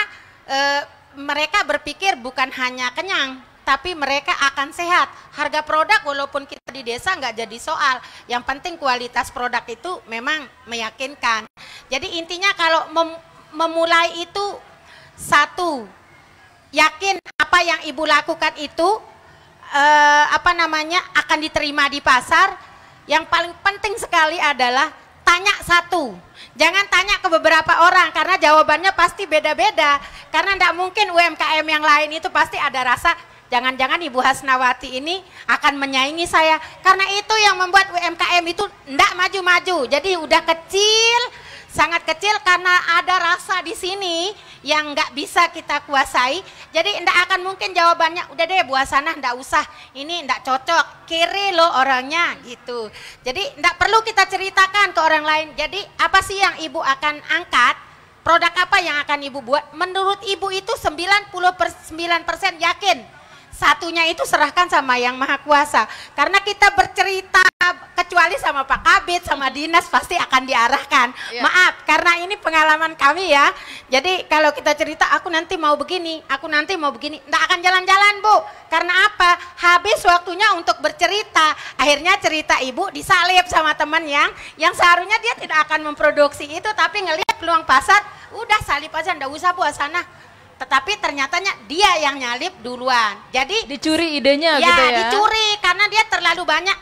mereka berpikir bukan hanya kenyang tapi mereka akan sehat. Harga produk walaupun kita di desa nggak jadi soal, yang penting kualitas produk itu memang meyakinkan. Jadi intinya kalau memulai itu satu, yakin apa yang Ibu lakukan itu akan diterima di pasar. Yang paling penting sekali adalah tanya satu, jangan tanya ke beberapa orang karena jawabannya pasti beda-beda. Karena tidak mungkin UMKM yang lain itu pasti ada rasa jangan-jangan Ibu Hasnawati ini akan menyaingi saya, karena itu yang membuat UMKM itu tidak maju-maju. Jadi udah kecil, sangat kecil, karena ada rasa di sini yang nggak bisa kita kuasai. Jadi tidak akan mungkin jawabannya udah deh Bu Hasanah tidak usah, ini tidak cocok, kiri loh orangnya gitu. Jadi tidak perlu kita ceritakan ke orang lain. Jadi apa sih yang Ibu akan angkat, produk apa yang akan Ibu buat, menurut Ibu itu 99% yakin. Satunya itu serahkan sama Yang Maha Kuasa. Karena kita bercerita kecuali sama Pak Kabid, sama dinas pasti akan diarahkan. Maaf, karena ini pengalaman kami ya. Jadi kalau kita cerita aku nanti mau begini, aku nanti mau begini, nggak akan jalan-jalan Bu. Karena apa? Habis waktunya untuk bercerita. Akhirnya cerita Ibu disalip sama teman yang seharusnya dia tidak akan memproduksi itu, tapi ngelihat peluang pasar, udah salip aja, nggak usah Bu Hasanah. Tetapi ternyatanya dia yang nyalip duluan. Jadi dicuri idenya gitu ya. Dicuri karena dia terlalu banyak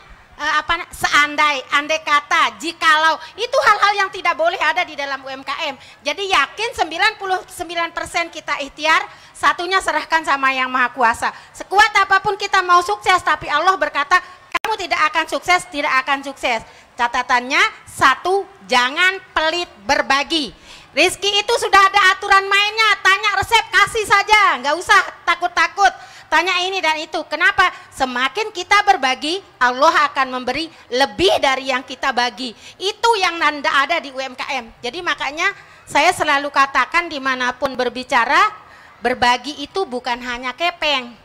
andai kata, jikalau, itu hal-hal yang tidak boleh ada di dalam UMKM. Jadi yakin 99% kita ikhtiar, satunya serahkan sama Yang Maha Kuasa. Sekuat apapun kita mau sukses, tapi Allah berkata kamu tidak akan sukses, tidak akan sukses. Catatannya satu, jangan pelit berbagi. Rizki itu sudah ada aturan mainnya, tanya resep kasih saja, nggak usah takut-takut, tanya ini dan itu. Kenapa? Semakin kita berbagi, Allah akan memberi lebih dari yang kita bagi. Itu yang nanda ada di UMKM. Jadi makanya saya selalu katakan dimanapun berbicara, berbagi itu bukan hanya kepeng.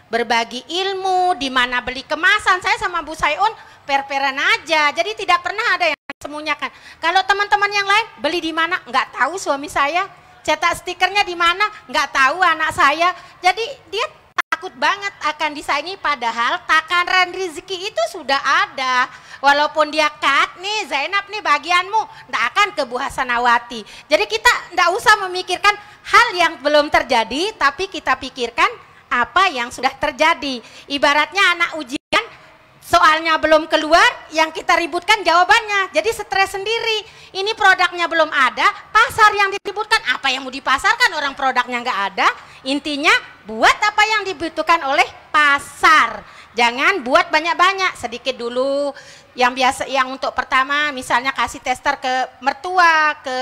Berbagi ilmu, di mana beli kemasan, saya sama Bu Sayun per-peran aja, jadi tidak pernah ada yang sembunyikan. Kalau teman-teman yang lain beli di mana nggak tahu suami saya, cetak stikernya di mana nggak tahu anak saya. Jadi dia takut banget akan disaingi, padahal takaran rezeki itu sudah ada. Walaupun dia cut nih Zainab nih bagianmu, nggak akan ke Bu Hasanawati. Jadi kita nggak usah memikirkan hal yang belum terjadi, tapi kita pikirkan apa yang sudah terjadi. Ibaratnya anak ujian, soalnya belum keluar, yang kita ributkan jawabannya. Jadi stres sendiri. Ini produknya belum ada, pasar yang diributkan. Apa yang mau dipasarkan, orang produknya nggak ada. Intinya buat apa yang dibutuhkan oleh pasar. Jangan buat banyak-banyak, sedikit dulu. Yang biasa, yang untuk pertama misalnya kasih tester ke mertua, ke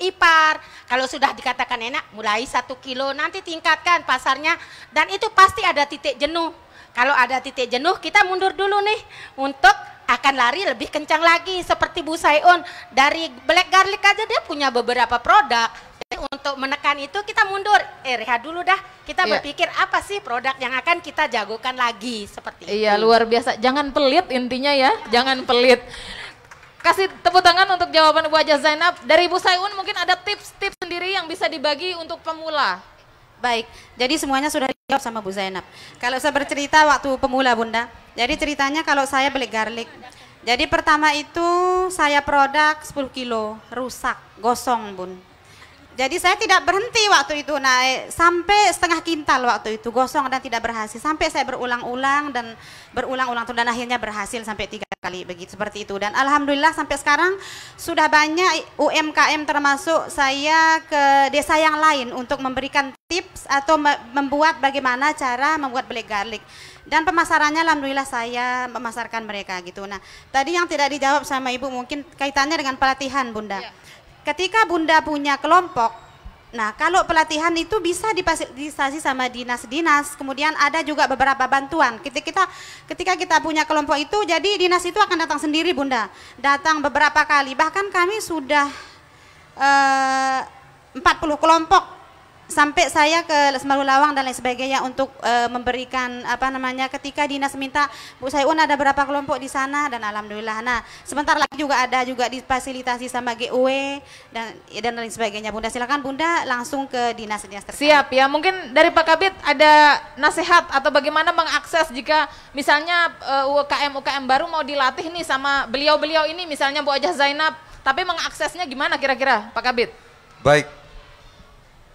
ipar. Kalau sudah dikatakan enak, mulai 1 kilo, nanti tingkatkan pasarnya. Dan itu pasti ada titik jenuh. Kalau ada titik jenuh, kita mundur dulu nih untuk akan lari lebih kencang lagi. Seperti Bu Sayun, dari black garlic aja dia punya beberapa produk. Jadi untuk untuk menekan itu kita mundur. Rehat dulu dah. Kita Iya. berpikir apa sih produk yang akan kita jagokan lagi seperti itu. Iya, luar biasa. Jangan pelit intinya ya, jangan pelit. Kasih tepuk tangan untuk jawaban Ibu Haja Zainab. Dari Ibu Sayun mungkin ada tips-tips sendiri yang bisa dibagi untuk pemula. Baik, jadi semuanya sudah dijawab sama Bu Zainab. Kalau saya bercerita waktu pemula Bunda, jadi ceritanya kalau saya beli garlic. Jadi pertama itu saya produk 10 kilo, rusak, gosong Bun. Jadi saya tidak berhenti waktu itu naik sampai setengah kintal waktu itu gosong dan tidak berhasil. Sampai saya berulang-ulang dan dan akhirnya berhasil sampai 3 kali begitu seperti itu. Dan alhamdulillah sampai sekarang sudah banyak UMKM termasuk saya ke desa yang lain untuk memberikan tips atau membuat bagaimana cara membuat black garlic. Dan pemasarannya alhamdulillah saya memasarkan mereka gitu. Nah, tadi yang tidak dijawab sama Ibu mungkin kaitannya dengan pelatihan Bunda. Ya. Ketika Bunda punya kelompok, nah kalau pelatihan itu bisa difasilitasi sama dinas-dinas, kemudian ada juga beberapa bantuan. Ketika kita punya kelompok itu, jadi dinas itu akan datang sendiri Bunda, datang beberapa kali. Bahkan kami sudah 40 kelompok sampai saya ke Sembalu Lawang dan lain sebagainya untuk memberikan apa namanya ketika dinas minta Bu Sayun ada berapa kelompok di sana dan alhamdulillah. Nah sebentar lagi juga ada juga difasilitasi sama GUW dan lain sebagainya Bunda. Silakan Bunda langsung ke dinas-dinas terkait. Siap ya, mungkin dari Pak Kabid ada nasihat atau bagaimana mengakses jika misalnya UKM baru mau dilatih nih sama beliau-beliau ini misalnya Bu Haja Zainab, tapi mengaksesnya gimana kira-kira Pak Kabid? Baik,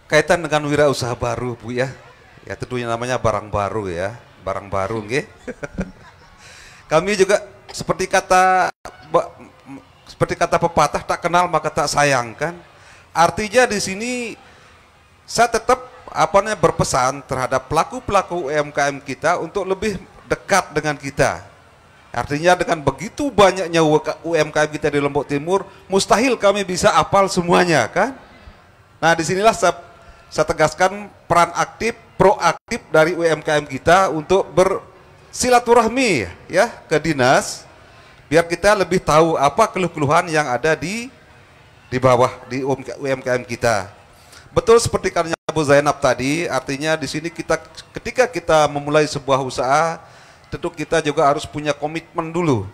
kaitan dengan wirausaha baru Bu ya, ya tentunya namanya barang baru ya, barang baru nggih. Kami juga seperti kata pepatah tak kenal maka tak sayang kan. Artinya di sini saya tetap berpesan terhadap pelaku-pelaku UMKM kita untuk lebih dekat dengan kita. Artinya dengan begitu banyaknya UMKM kita di Lombok Timur, mustahil kami bisa apal semuanya kan. Nah disinilah saya tegaskan peran aktif, proaktif dari UMKM kita untuk bersilaturahmi ya ke dinas, biar kita lebih tahu apa keluh-keluhan yang ada di bawah di UMKM kita. Betul seperti katanya Bu Zainab tadi, artinya di sini ketika kita memulai sebuah usaha, tentu kita juga harus punya komitmen dulu.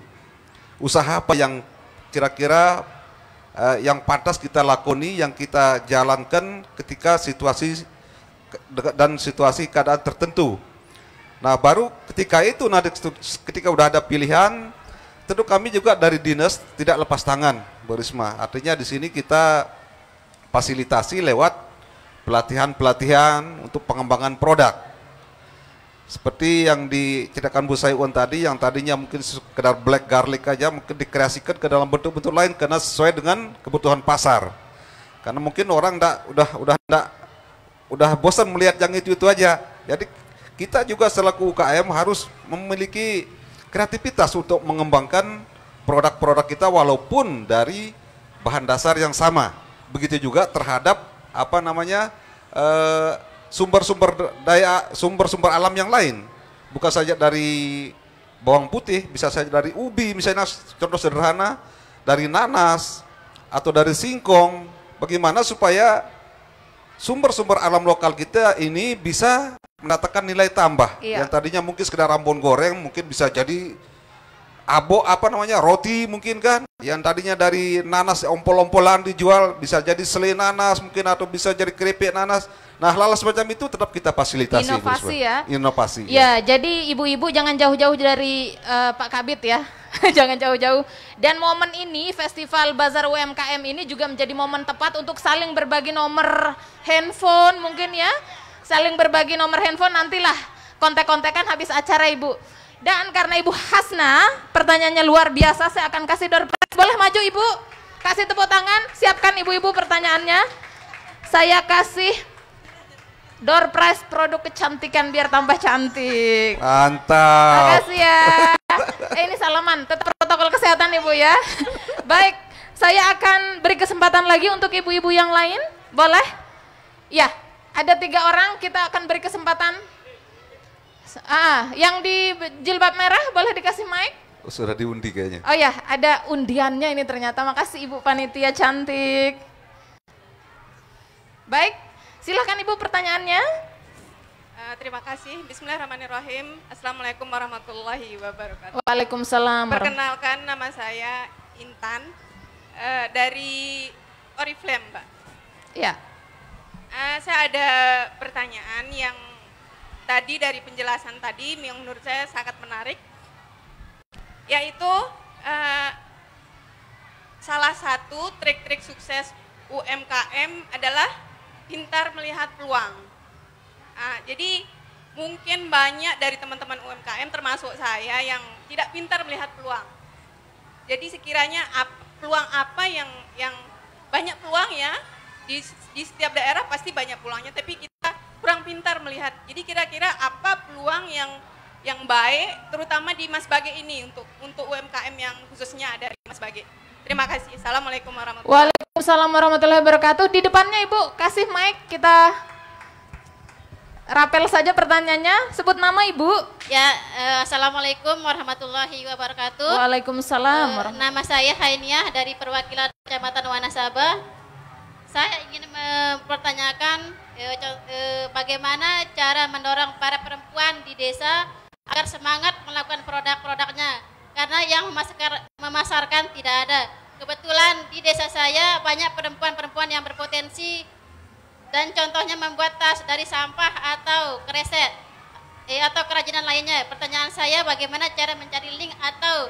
Usaha apa yang kira-kira yang pantas kita lakoni, yang kita jalankan ketika situasi keadaan tertentu. Nah baru ketika itu, ketika udah ada pilihan, tentu kami juga dari dinas tidak lepas tangan, Bu Risma. Artinya di sini kita fasilitasi lewat pelatihan-pelatihan untuk pengembangan produk. Seperti yang diceritakan Bu Sayun tadi, yang tadinya mungkin sekedar black garlic aja, mungkin dikreasikan ke dalam bentuk-bentuk lain karena sesuai dengan kebutuhan pasar. Karena mungkin orang udah bosan melihat yang itu aja. Jadi kita juga selaku UKM harus memiliki kreativitas untuk mengembangkan produk-produk kita walaupun dari bahan dasar yang sama. Begitu juga terhadap sumber-sumber alam yang lain, bukan saja dari bawang putih, bisa saja dari ubi misalnya, contoh sederhana dari nanas atau dari singkong. Bagaimana supaya sumber-sumber alam lokal kita ini bisa mendatangkan nilai tambah. Yang tadinya mungkin sekedar ambon goreng mungkin bisa jadi roti mungkin kan, yang tadinya dari nanas ompol-ompolan dijual bisa jadi selai nanas mungkin, atau bisa jadi keripik nanas. Nah hal-hal semacam itu tetap kita fasilitasi. Inovasi ya. Inovasi. Ya, jadi ibu-ibu jangan jauh-jauh dari Pak Kabid ya. Jangan jauh-jauh. Dan momen ini, Festival Bazar UMKM ini juga menjadi momen tepat untuk saling berbagi nomor handphone mungkin ya. Saling berbagi nomor handphone, nantilah kontek-kontekan habis acara Ibu. Dan karena Ibu Hasna, pertanyaannya luar biasa, saya akan kasih door prize. Boleh maju Ibu? Kasih tepuk tangan, siapkan ibu-ibu pertanyaannya. Saya kasih door prize produk kecantikan biar tambah cantik. Mantap. Makasih ya. Ini salaman, tetap protokol kesehatan Ibu ya. Baik, saya akan beri kesempatan lagi untuk ibu-ibu yang lain. Boleh? Ya, ada 3 orang, kita akan beri kesempatan. Yang di jilbab merah boleh dikasih mic? Oh, sudah diundi kayaknya. Oh ya, ada undiannya ini ternyata. Makasih Ibu Panitia cantik. Baik, silahkan Ibu pertanyaannya. Terima kasih. Bismillahirrahmanirrahim. Assalamualaikum warahmatullahi wabarakatuh. Waalaikumsalam. Perkenalkan, nama saya Intan dari Oriflame, Mbak. Ya. Saya ada pertanyaan yang tadi dari penjelasan tadi yang menurut saya sangat menarik, yaitu salah satu trik-trik sukses UMKM adalah pintar melihat peluang. Jadi mungkin banyak dari teman-teman UMKM termasuk saya yang tidak pintar melihat peluang. Jadi sekiranya peluang apa yang banyak peluang ya, di setiap daerah pasti banyak peluangnya, tapi kita kurang pintar melihat. Jadi kira-kira apa peluang yang baik terutama di Mas Bage ini untuk UMKM yang khususnya ada di Mas Bage. Terima kasih. Assalamualaikum warahmatullahi wabarakatuh. Waalaikumsalam warahmatullahi wabarakatuh. Di depannya Ibu kasih mic, kita rapel saja pertanyaannya. Sebut nama Ibu. Ya, Assalamualaikum warahmatullahi wabarakatuh. Waalaikumsalam. Nama saya Hainiah dari perwakilan Kecamatan Wanasaba. Saya ingin mempertanyakan bagaimana cara mendorong para perempuan di desa agar semangat melakukan produk-produknya. Karena yang memasarkan tidak ada. Kebetulan di desa saya banyak perempuan-perempuan yang berpotensi, dan contohnya membuat tas dari sampah atau kreset atau kerajinan lainnya. Pertanyaan saya, bagaimana cara mencari link atau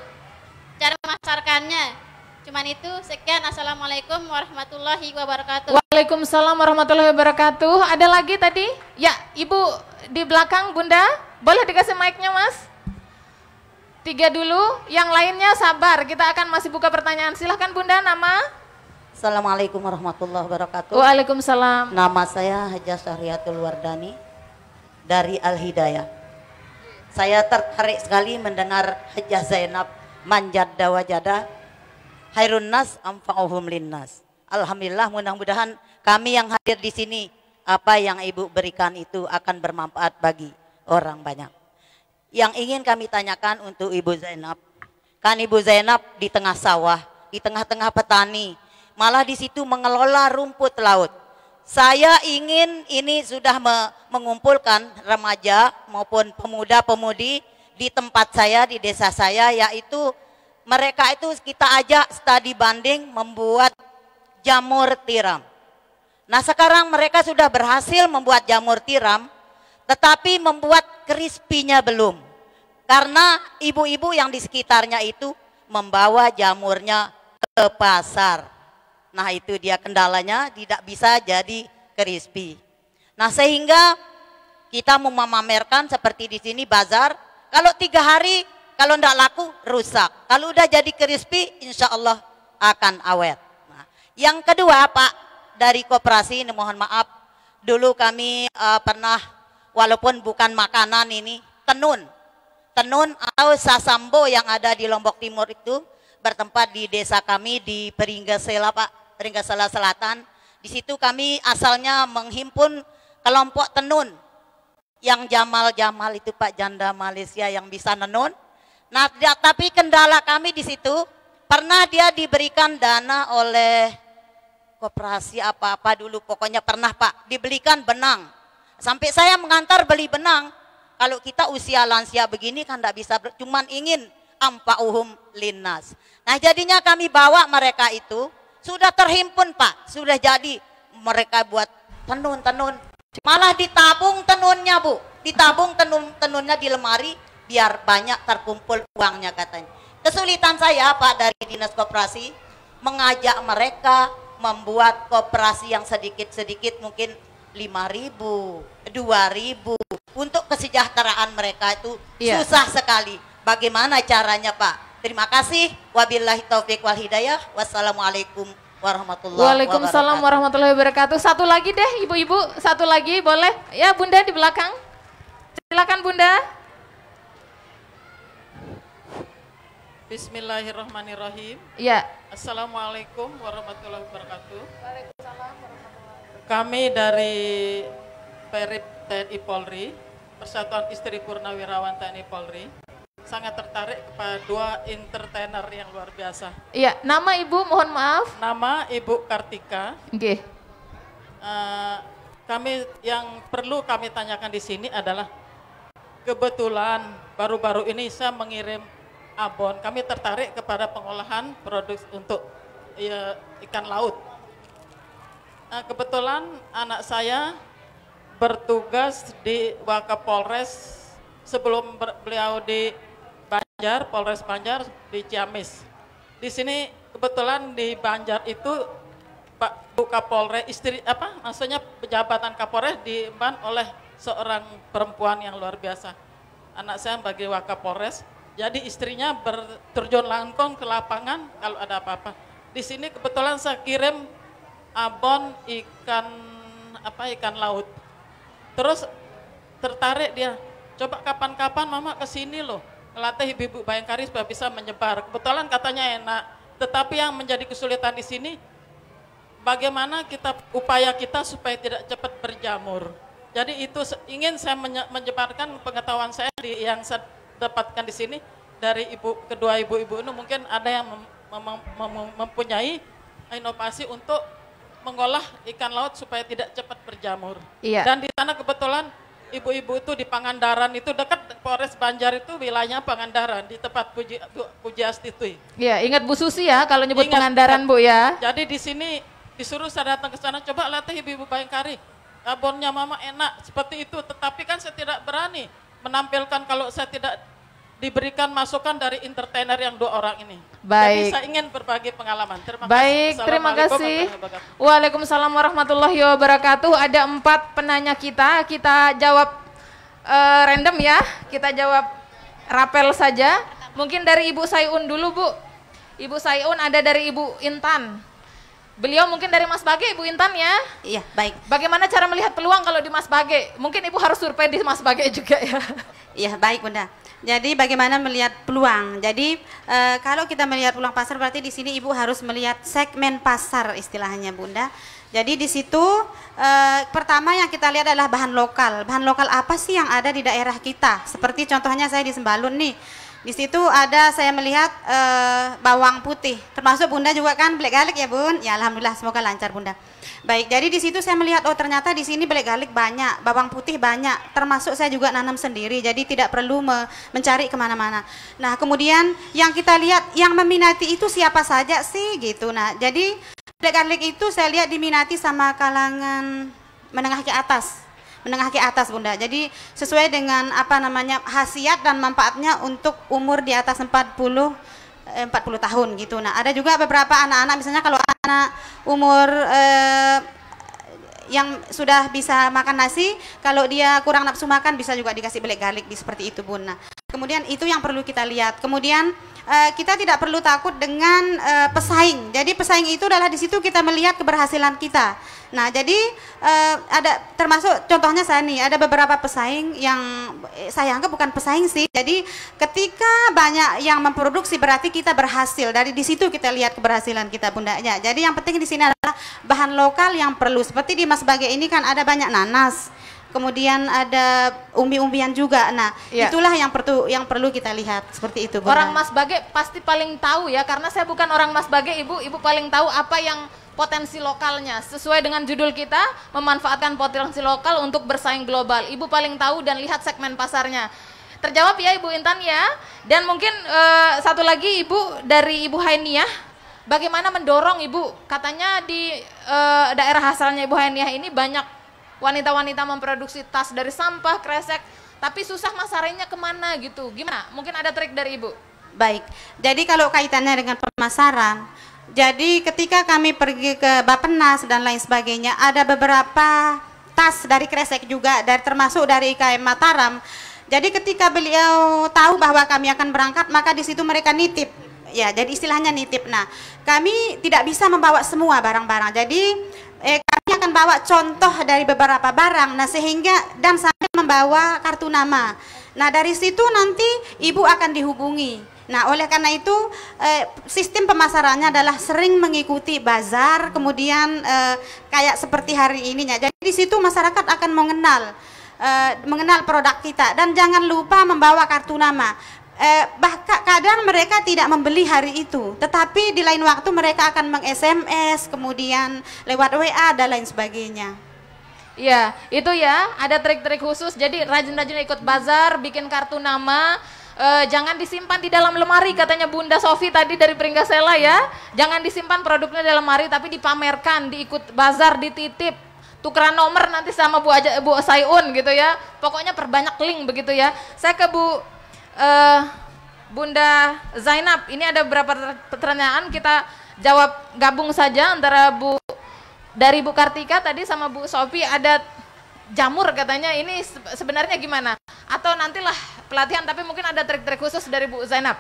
cara memasarkannya? Cuman itu, sekian. Assalamualaikum warahmatullahi wabarakatuh. Waalaikumsalam warahmatullahi wabarakatuh. Ada lagi tadi? Ya, Ibu di belakang, Bunda. Boleh dikasih mic-nya, Mas? 3 dulu, yang lainnya sabar. Kita akan masih buka pertanyaan. Silahkan Bunda, nama? Assalamualaikum warahmatullahi wabarakatuh. Waalaikumsalam. Nama saya Hajah Syahriatul Wardani dari Al-Hidayah. Saya tertarik sekali mendengar Hajah Zainab manjadda wajada hairun nas amfa'uhum linnas. Alhamdulillah, mudah-mudahan kami yang hadir di sini, apa yang Ibu berikan itu akan bermanfaat bagi orang banyak. Yang ingin kami tanyakan untuk Ibu Zainab, kan Ibu Zainab di tengah sawah, di tengah-tengah petani, malah di situ mengelola rumput laut. Saya ingin ini sudah mengumpulkan remaja maupun pemuda-pemudi di tempat saya, di desa saya, yaitu mereka itu kita ajak studi banding membuat jamur tiram. Nah, sekarang mereka sudah berhasil membuat jamur tiram, tetapi membuat crispy-nya belum. Karena ibu-ibu yang di sekitarnya itu membawa jamurnya ke pasar. Nah, itu dia kendalanya, tidak bisa jadi crispy. Nah, sehingga kita mau memamerkan seperti di sini bazar, kalau 3 hari kalau tidak laku rusak. Kalau udah jadi crispy, insya Allah akan awet. Nah, yang kedua Pak, dari koperasi ini mohon maaf, dulu kami pernah, walaupun bukan makanan ini, tenun atau sasambo yang ada di Lombok Timur itu bertempat di desa kami di Pringgasela Pak, Pringgasela Selatan. Di situ kami asalnya menghimpun kelompok tenun yang jamal-jamal itu Pak, janda Malaysia yang bisa nenun. Nah, tapi kendala kami di situ, pernah dia diberikan dana oleh koperasi apa-apa dulu, pokoknya pernah Pak, dibelikan benang. Sampai saya mengantar beli benang. Kalau kita usia lansia begini kan tidak bisa, cuman ingin ampa'uhum linnas. Nah, jadinya kami bawa mereka itu, sudah terhimpun Pak, sudah jadi mereka buat tenun. Malah ditabung tenunnya Bu, ditabung tenunnya di lemari, biar banyak terkumpul uangnya katanya. Kesulitan saya Pak dari Dinas Koperasi, mengajak mereka membuat koperasi yang sedikit-sedikit, mungkin 5.000, 2.000, untuk kesejahteraan mereka itu susah sekali. Bagaimana caranya Pak? Terima kasih. Wabillahi taufik wal hidayah. Wassalamualaikum warahmatullahi wabarakatuh. Waalaikumsalam warahmatullahi wabarakatuh. Satu lagi deh ibu-ibu, satu lagi boleh? Ya Bunda di belakang. Silakan Bunda. Bismillahirrahmanirrahim. Ya. Assalamualaikum warahmatullahi wabarakatuh. Kami dari Perip TNI Polri, Persatuan Istri Purnawirawan TNI Polri, sangat tertarik kepada 2 entertainer yang luar biasa. Iya, nama Ibu mohon maaf. Nama Ibu Kartika. Nggih. yang perlu kami tanyakan di sini adalah kebetulan baru-baru ini saya mengirim abon. Kami tertarik kepada pengolahan produk untuk ikan laut. Nah, kebetulan anak saya bertugas di Wakapolres sebelum beliau di Banjar, Polres Banjar di Ciamis. Di sini kebetulan di Banjar itu Pak Bu Kapolres maksudnya pejabatan Kapolres diemban oleh seorang perempuan yang luar biasa. Anak saya bagi Wakapolres, jadi istrinya berterjun langsung ke lapangan kalau ada apa-apa. Di sini kebetulan saya kirim abon ikan laut. Terus tertarik dia, coba kapan-kapan mama kesini loh, ngelatih ibu-ibu Bayangkari supaya bisa menyebar. Kebetulan katanya enak, tetapi yang menjadi kesulitan di sini, bagaimana upaya kita supaya tidak cepat berjamur. Jadi itu ingin saya menyebarkan pengetahuan saya yang saya dapatkan di sini dari kedua ibu-ibu ini. Mungkin ada yang mempunyai inovasi untuk mengolah ikan laut supaya tidak cepat berjamur. Iya. Dan di sana kebetulan ibu-ibu itu di Pangandaran, itu dekat Polres Banjar, itu wilayahnya Pangandaran di tempat Puji Astitui. Iya, ingat Bu Susi ya kalau nyebut Ingat, Pangandaran Bu ya. Jadi di sini disuruh saya datang ke sana, coba latih ibu-ibu Bayangkari. Abonnya mama enak seperti itu, tetapi kan saya tidak berani menampilkan kalau saya tidak diberikan masukan dari entertainer yang 2 orang ini. Baik. Jadi saya ingin berbagi pengalaman. Baik, terima kasih. Waalaikumsalam warahmatullahi wabarakatuh. Ada 4 penanya kita jawab random ya. Kita jawab rapel saja. Mungkin dari Ibu Sayun dulu Bu. Ibu Sayun, ada dari Ibu Intan. Beliau mungkin dari Mas Bage, Ibu Intan ya. Iya, baik. Bagaimana cara melihat peluang kalau di Mas Bage? Mungkin Ibu harus survei di Mas Bage juga ya. Iya, baik Bunda. Jadi bagaimana melihat peluang? Jadi kalau kita melihat peluang pasar berarti di sini Ibu harus melihat segmen pasar istilahnya Bunda. Jadi di situ pertama yang kita lihat adalah bahan lokal. Bahan lokal apa sih yang ada di daerah kita? Seperti contohnya saya di Sembalun nih. Di situ ada saya melihat bawang putih. Termasuk Bunda juga kan black garlic ya Bun? Ya alhamdulillah, semoga lancar Bunda. Baik, jadi di situ saya melihat ternyata di sini black garlic banyak, bawang putih banyak, termasuk saya juga nanam sendiri, jadi tidak perlu mencari kemana-mana. Nah kemudian yang kita lihat yang meminati itu siapa saja sih gitu. Nah jadi black garlic itu saya lihat diminati sama kalangan menengah ke atas Bunda. Jadi sesuai dengan khasiat dan manfaatnya untuk umur di atas 40 tahun gitu. Nah, ada juga beberapa anak-anak misalnya kalau anak umur yang sudah bisa makan nasi, kalau dia kurang nafsu makan bisa juga dikasih black garlic seperti itu Bun. Nah, kemudian itu yang perlu kita lihat. Kemudian kita tidak perlu takut dengan pesaing. Jadi pesaing itu adalah di situ kita melihat keberhasilan kita. Nah, jadi ada termasuk contohnya saya nih, ada beberapa pesaing yang saya anggap bukan pesaing sih. Jadi ketika banyak yang memproduksi berarti kita berhasil. Dari di situ kita lihat keberhasilan kita Bunda. Ya, jadi yang penting di sini adalah bahan lokal yang perlu. Seperti di Mas Bage ini kan ada banyak nanas. Kemudian ada umbi-umbian juga. Nah, itulah yang perlu kita lihat seperti itu. Bunda. Orang Mas Bage pasti paling tahu ya, karena saya bukan orang Mas Bage, Ibu paling tahu apa yang potensi lokalnya. Sesuai dengan judul kita, memanfaatkan potensi lokal untuk bersaing global. Ibu paling tahu dan lihat segmen pasarnya. Terjawab ya Ibu Intan ya. Dan mungkin satu lagi Ibu dari Ibu Hainiah, bagaimana mendorong Ibu? Katanya di daerah asalnya Ibu Hainiah ini banyak wanita-wanita memproduksi tas dari sampah, kresek, tapi susah masarainya kemana gitu. Gimana? Mungkin ada trik dari Ibu? Baik, jadi kalau kaitannya dengan pemasaran, jadi ketika kami pergi ke Bappenas dan lain sebagainya, ada beberapa tas dari kresek juga, termasuk dari IKM Mataram. Jadi ketika beliau tahu bahwa kami akan berangkat, maka di situ mereka nitip. Ya, jadi istilahnya nitip. Nah, kami tidak bisa membawa semua barang-barang. Jadi kami akan bawa contoh dari beberapa barang. Nah, sehingga dan sambil membawa kartu nama. Nah, dari situ nanti Ibu akan dihubungi. Nah, oleh karena itu sistem pemasarannya adalah sering mengikuti bazar, kemudian kayak seperti hari ininya. Jadi di situ masyarakat akan mengenal produk kita dan jangan lupa membawa kartu nama. Bahkan kadang mereka tidak membeli hari itu, tetapi di lain waktu mereka akan meng-SMS, kemudian lewat WA dan lain sebagainya. Iya, itu ya, ada trik-trik khusus. Jadi rajin-rajin ikut bazar, bikin kartu nama, jangan disimpan di dalam lemari, katanya Bunda Sofi tadi dari Pringgasela ya. Jangan disimpan produknya dalam lemari, tapi dipamerkan, diikut bazar, dititip, tukeran nomor nanti sama Bu Sayun gitu ya. Pokoknya perbanyak link begitu ya. Saya ke Bunda Zainab, ini ada beberapa pertanyaan, kita jawab gabung saja antara dari Bu Kartika tadi sama Bu Sofi. Ada jamur katanya, ini sebenarnya gimana? Atau nantilah pelatihan, tapi mungkin ada trik-trik khusus dari Bu Zainab.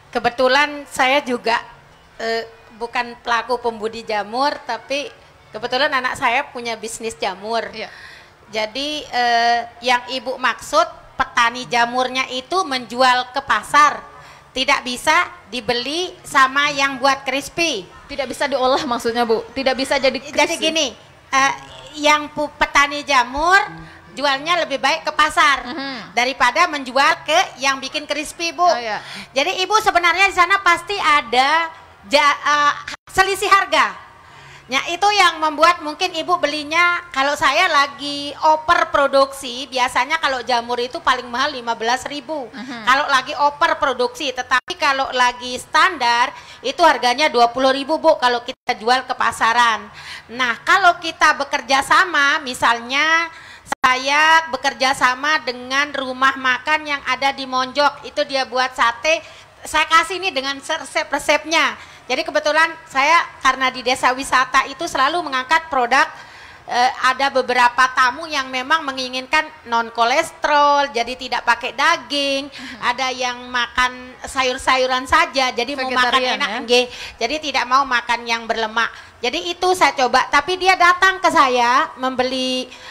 Kebetulan saya juga bukan pelaku pembudi jamur, tapi kebetulan anak saya punya bisnis jamur. Iya. Jadi yang Ibu maksud petani jamurnya itu menjual ke pasar, tidak bisa dibeli sama yang buat crispy. Tidak bisa diolah maksudnya Bu, tidak bisa jadi crispy. Jadi gini, yang petani jamur jualnya lebih baik ke pasar daripada menjual ke yang bikin crispy, Bu. Oh, iya. Jadi Ibu sebenarnya di sana pasti ada selisih harga. Ya, itu yang membuat mungkin Ibu belinya, kalau saya lagi oper produksi, biasanya kalau jamur itu paling mahal 15.000. Kalau lagi oper produksi, tetapi kalau lagi standar itu harganya 20.000, Bu, kalau kita jual ke pasaran. Nah, kalau kita bekerja sama, misalnya saya bekerja sama dengan rumah makan yang ada di Monjok, itu dia buat sate, saya kasih nih dengan resep-resepnya. Jadi kebetulan saya karena di desa wisata itu selalu mengangkat produk, ada beberapa tamu yang memang menginginkan non kolesterol, jadi tidak pakai daging, ada yang makan sayur-sayuran saja, jadi mau makan enak, ya? Jadi tidak mau makan yang berlemak. Jadi itu saya coba, tapi dia datang ke saya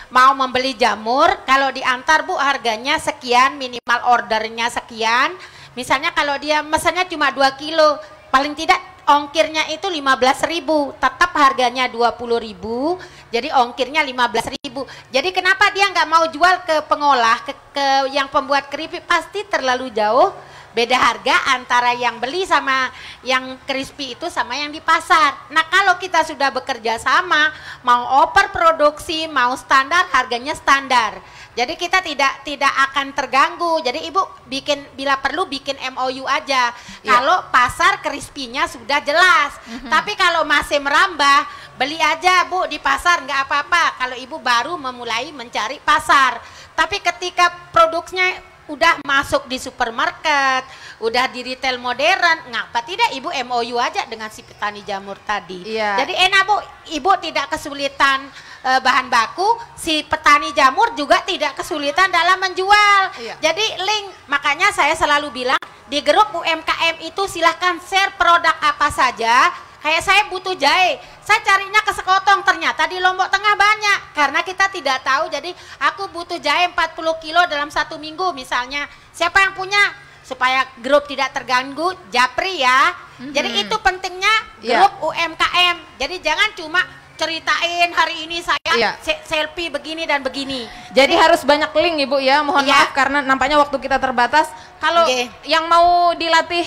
mau membeli jamur, kalau diantar, Bu, harganya sekian, minimal ordernya sekian. Misalnya kalau dia mesennya cuma 2 kilo, paling tidak ongkirnya itu 15.000, tetap harganya 20.000, jadi ongkirnya 15.000. Jadi kenapa dia nggak mau jual ke pengolah, ke yang pembuat keripik? Pasti terlalu jauh beda harga antara yang beli sama yang crispy itu sama yang di pasar. Nah, kalau kita sudah bekerja sama, mau oper produksi, mau standar, harganya standar. Jadi kita tidak akan terganggu. Jadi Ibu bila perlu bikin MOU aja. Kalau pasar crispy-nya sudah jelas. Tapi kalau masih merambah, beli aja, Bu, di pasar nggak apa-apa. Kalau Ibu baru memulai mencari pasar. Tapi ketika produksinya udah masuk di supermarket, udah di retail modern, ngapa tidak Ibu MOU aja dengan si petani jamur tadi. Jadi enak, Bu, Ibu tidak kesulitan bahan baku, si petani jamur juga tidak kesulitan dalam menjual. Jadi link, makanya saya selalu bilang di grup UMKM itu silahkan share produk apa saja. Kayak saya butuh jahe, saya carinya ke Sekotong, ternyata di Lombok Tengah banyak, karena kita tidak tahu. Jadi aku butuh jahe 40 kilo dalam 1 minggu misalnya, siapa yang punya? Supaya grup tidak terganggu, japri ya. Jadi itu pentingnya grup UMKM. Jadi jangan cuma ceritain hari ini saya selfie begini dan begini. Jadi harus banyak link, Ibu ya. Mohon maaf karena nampaknya waktu kita terbatas. Kalau yang mau dilatih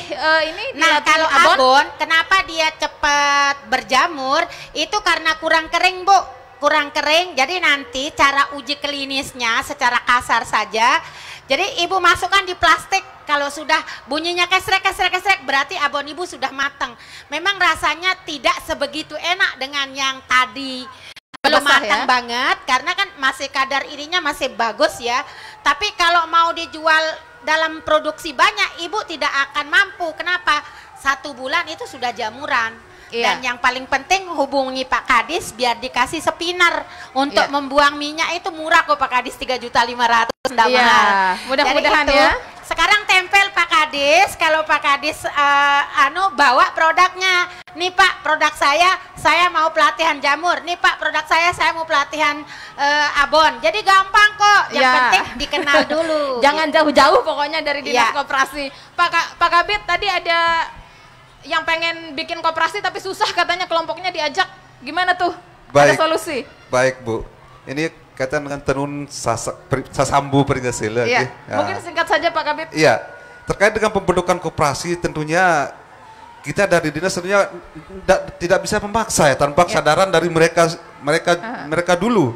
nah, kalau abon, kenapa dia cepat berjamur? Itu karena kurang kering, Bu. Kurang kering. Jadi nanti cara uji klinisnya secara kasar saja. Jadi Ibu masukkan di plastik. Kalau sudah bunyinya kesrek berarti abon Ibu sudah matang. Memang rasanya tidak sebegitu enak dengan yang tadi. Belum matang banget karena kan masih kadar irinya masih bagus ya. Tapi kalau mau dijual dalam produksi banyak, Ibu tidak akan mampu. Kenapa? 1 bulan itu sudah jamuran. Dan yang paling penting hubungi Pak Kadis biar dikasih spinner untuk membuang minyak. Itu murah kok Pak Kadis, 3.500.000. Mudah-mudahan ya. Sekarang tempel Pak Kadis, kalau Pak Kadis bawa produknya. Nih Pak, produk saya mau pelatihan jamur. Nih Pak, produk saya mau pelatihan abon. Jadi gampang kok. Yang penting dikenal dulu. Jangan jauh-jauh pokoknya dari dinas koperasi. Pak Kabit tadi ada yang pengen bikin koperasi tapi susah katanya, kelompoknya diajak. Gimana tuh? Ada solusi? Baik, Bu. Ini kaitan dengan tenun sasambu Pringgasela. Mungkin singkat saja Pak Kabit. Iya, terkait dengan pembentukan koperasi tentunya kita dari dinas tentunya tidak bisa memaksa ya, tanpa kesadaran dari mereka dulu.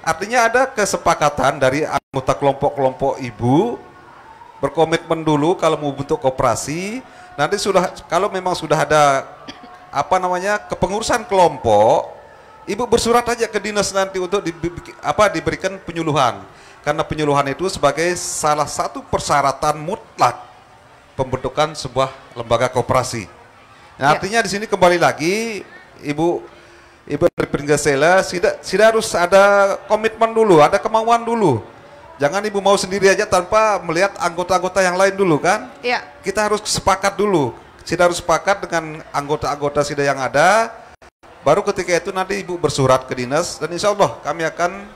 Artinya ada kesepakatan dari anggota kelompok-kelompok ibu berkomitmen dulu kalau mau bentuk koperasi. Nanti kalau memang sudah ada kepengurusan kelompok, ibu bersurat aja ke dinas nanti untuk diberikan penyuluhan. Karena penyuluhan itu sebagai salah satu persyaratan mutlak pembentukan sebuah lembaga koperasi. Nah, artinya di sini kembali lagi Ibu Pringgasela tidak harus ada komitmen dulu, ada kemauan dulu. Jangan ibu mau sendiri aja tanpa melihat anggota-anggota yang lain dulu kan? Iya. Kita harus sepakat dulu. Sida harus sepakat dengan anggota-anggota Sida yang ada. Baru ketika itu nanti ibu bersurat ke dinas dan insya Allah kami akan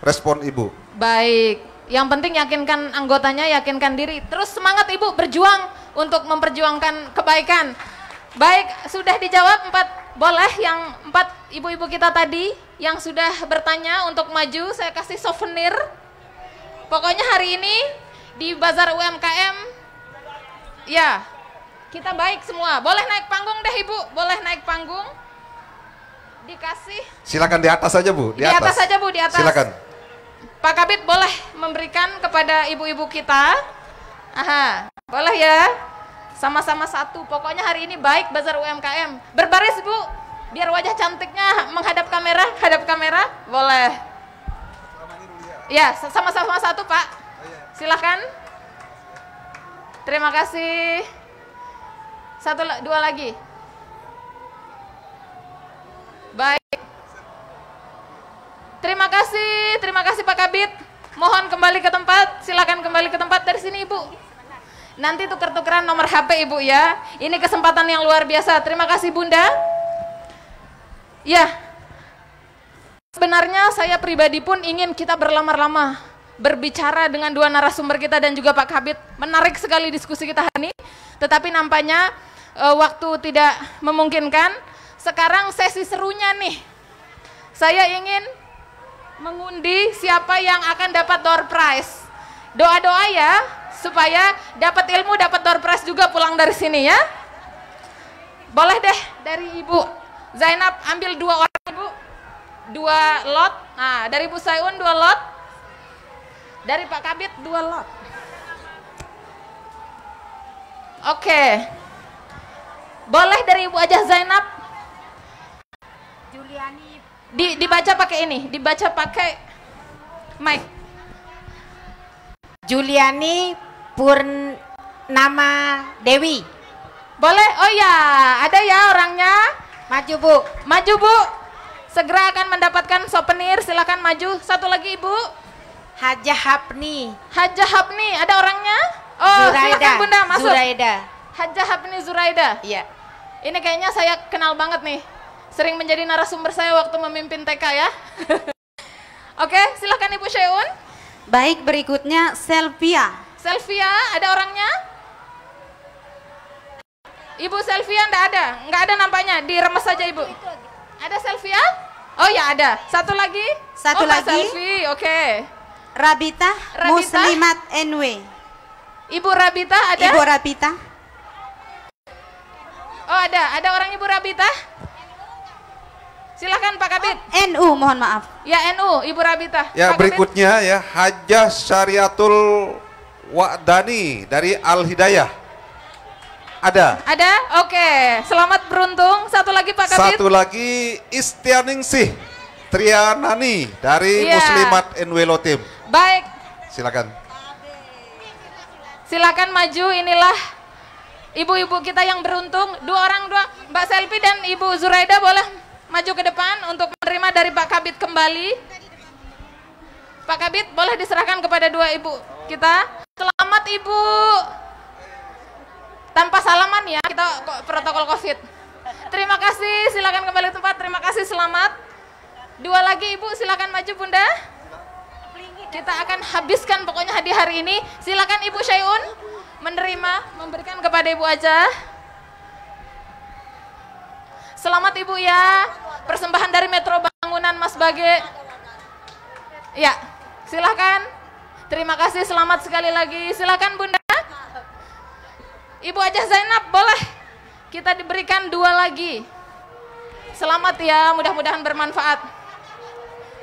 respon ibu. Baik. Yang penting yakinkan anggotanya, yakinkan diri. Terus semangat ibu berjuang untuk memperjuangkan kebaikan. Baik, sudah dijawab 4. Boleh yang 4 ibu-ibu kita tadi yang sudah bertanya untuk maju, saya kasih souvenir. Pokoknya hari ini di Bazar UMKM, ya kita baik semua. Boleh naik panggung deh ibu, boleh naik panggung. Dikasih. Silakan di atas saja bu, di atas saja bu, di atas. Silakan. Pak Kabid boleh memberikan kepada ibu-ibu kita. Aha, boleh ya. Sama-sama satu, pokoknya hari ini baik Bazar UMKM. Berbaris bu, biar wajah cantiknya menghadap kamera, boleh. Ya, sama-sama satu pak, silahkan. Terima kasih. 1, 2 lagi. Baik. Terima kasih Pak Kabid. Mohon kembali ke tempat, silakan kembali ke tempat dari sini ibu. Nanti tuker-tukeran nomor HP ibu ya. Ini kesempatan yang luar biasa. Terima kasih bunda. Ya, sebenarnya saya pribadi pun ingin kita berlama-lama berbicara dengan 2 narasumber kita dan juga Pak Kabid. Menarik sekali diskusi kita hari ini. Tetapi nampaknya waktu tidak memungkinkan. Sekarang sesi serunya nih. Saya ingin mengundi siapa yang akan dapat door prize. Doa-doa ya, supaya dapat ilmu, dapat door prize juga pulang dari sini ya. Boleh deh dari Ibu Zainab ambil 2 orang Ibu. 2 lot. Nah, dari Ibu Sayun 2 lot. Dari Pak Kabid 2 lot. Oke. Boleh dari Ibu Ajah Zainab. Juliani. Dibaca pakai ini, dibaca pakai mic. Juliani Purnama Dewi. Boleh? Oh ya, ada ya orangnya. Maju bu. Maju bu. Segera akan mendapatkan souvenir. Silakan maju. Satu lagi ibu. Hajah Hapni. Hajah Hapni, ada orangnya? Oh, Zuraida. Silakan bunda masuk. Zuraida. Hajah Hapni Zuraida. Iya. Ini kayaknya saya kenal banget nih. Sering menjadi narasumber saya waktu memimpin TK ya. Oke, silakan Ibu Syeun. Baik, berikutnya Selvia. Selvia, ada orangnya? Ibu Selvia enggak ada nampaknya, diremes saja Ibu. Ada Selvia? Oh ya ada. Satu lagi? Satu lagi. Selfie, oke. Rabita Muslimat NW. Ibu Rabita ada? Ibu Rabita. Oh ada orang Ibu Rabita? Silakan Pak Kabid. NU, mohon maaf. Ya NU, Ibu Rabita. Ya Pak berikutnya Kabid. Ya Hajah Syariatul Wa'dani dari Al Hidayah. Ada? Ada? Oke. Selamat beruntung. Satu lagi Pak Kabid. Satu lagi Istianingsih Trianani dari Muslimat NW Lotim. Baik. Silakan. Silakan maju, inilah ibu-ibu kita yang beruntung. 2 orang, Mbak Selvi dan Ibu Zuraida boleh maju ke depan untuk menerima dari Pak Kabid kembali. Pak Kabid boleh diserahkan kepada 2 ibu kita. Selamat ibu. Tanpa salaman ya, kita protokol COVID. Terima kasih, silakan kembali ke tempat. Terima kasih, selamat. 2 lagi ibu, silakan maju bunda. Kita akan habiskan pokoknya di hari ini. Silakan Ibu Syaiun menerima, memberikan kepada Ibu aja. Selamat Ibu ya, persembahan dari Metro Bangunan Mas Bage. Ya, silakan. Terima kasih, selamat sekali lagi. Silakan Bunda. Ibu Ajah Zainab, boleh kita diberikan 2 lagi. Selamat ya, mudah-mudahan bermanfaat.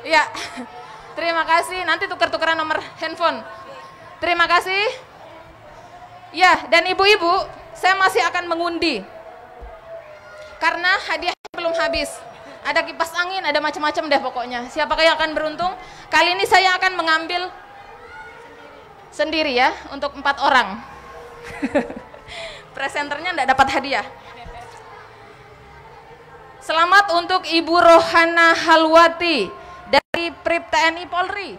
Ya, Terima kasih. Nanti tukar-tukaran nomor handphone. Terima kasih. Ya, dan ibu-ibu, saya masih akan mengundi. Karena hadiahnya belum habis. Ada kipas angin, ada macam-macam deh pokoknya. Siapakah yang akan beruntung? Kali ini saya akan mengambil sendiri ya, untuk 4 orang. Presenternya enggak dapat hadiah. Selamat untuk Ibu Rohana Halwati dari Prip TNI Polri.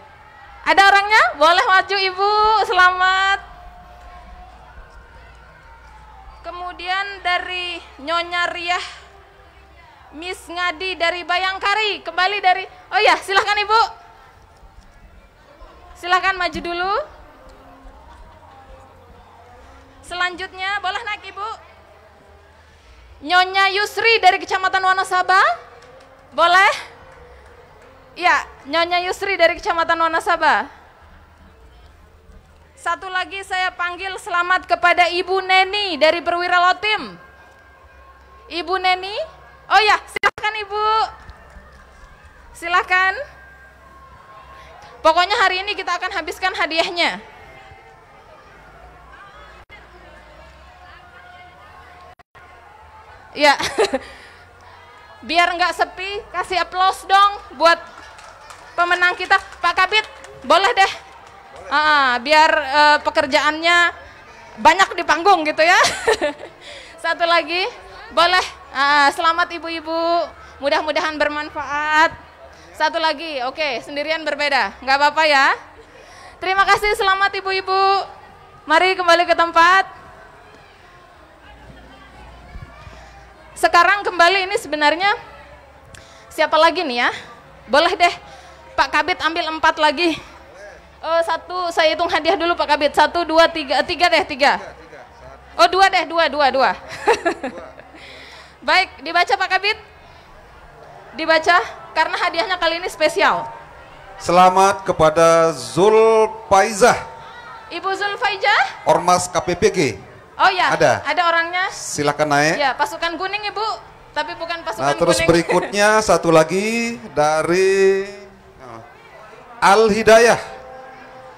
Ada orangnya? Boleh maju Ibu, selamat. Kemudian dari Nyonya Riah Miss Ngadi dari Bayangkari, kembali dari, oh ya silahkan Ibu. Silahkan maju dulu. Selanjutnya boleh naik Ibu. Nyonya Yusri dari Kecamatan Wonosaba, boleh? Ya, Nyonya Yusri dari Kecamatan Wonosaba. Satu lagi saya panggil selamat kepada Ibu Neni dari Perwira Lotim. Ibu Neni, oh ya silakan Ibu. Silakan. Pokoknya hari ini kita akan habiskan hadiahnya. Ya, biar nggak sepi, kasih aplaus dong buat pemenang kita. Pak Kabit, boleh deh. Biar pekerjaannya banyak di panggung gitu ya. Satu lagi, boleh. Selamat ibu-ibu, mudah-mudahan bermanfaat. Satu lagi, oke, sendirian berbeda, nggak apa-apa ya. Terima kasih, selamat ibu-ibu. Mari kembali ke tempat. Sekarang kembali ini sebenarnya siapa lagi nih ya? Boleh deh Pak Kabit ambil 4 lagi. Satu, saya hitung hadiah dulu Pak Kabit. 1, 2, 3, 3 deh, 3. Oh 2 deh, 2. Baik, dibaca Pak Kabit. Dibaca, karena hadiahnya kali ini spesial. Selamat kepada Zulfaizah. Ibu Zulfaizah? Ormas KPPG. Oh ya, ada orangnya. Silakan naik. Ya, pasukan kuning Ibu, tapi bukan pasukan kuning. Nah, terus berikutnya satu lagi dari Al-Hidayah,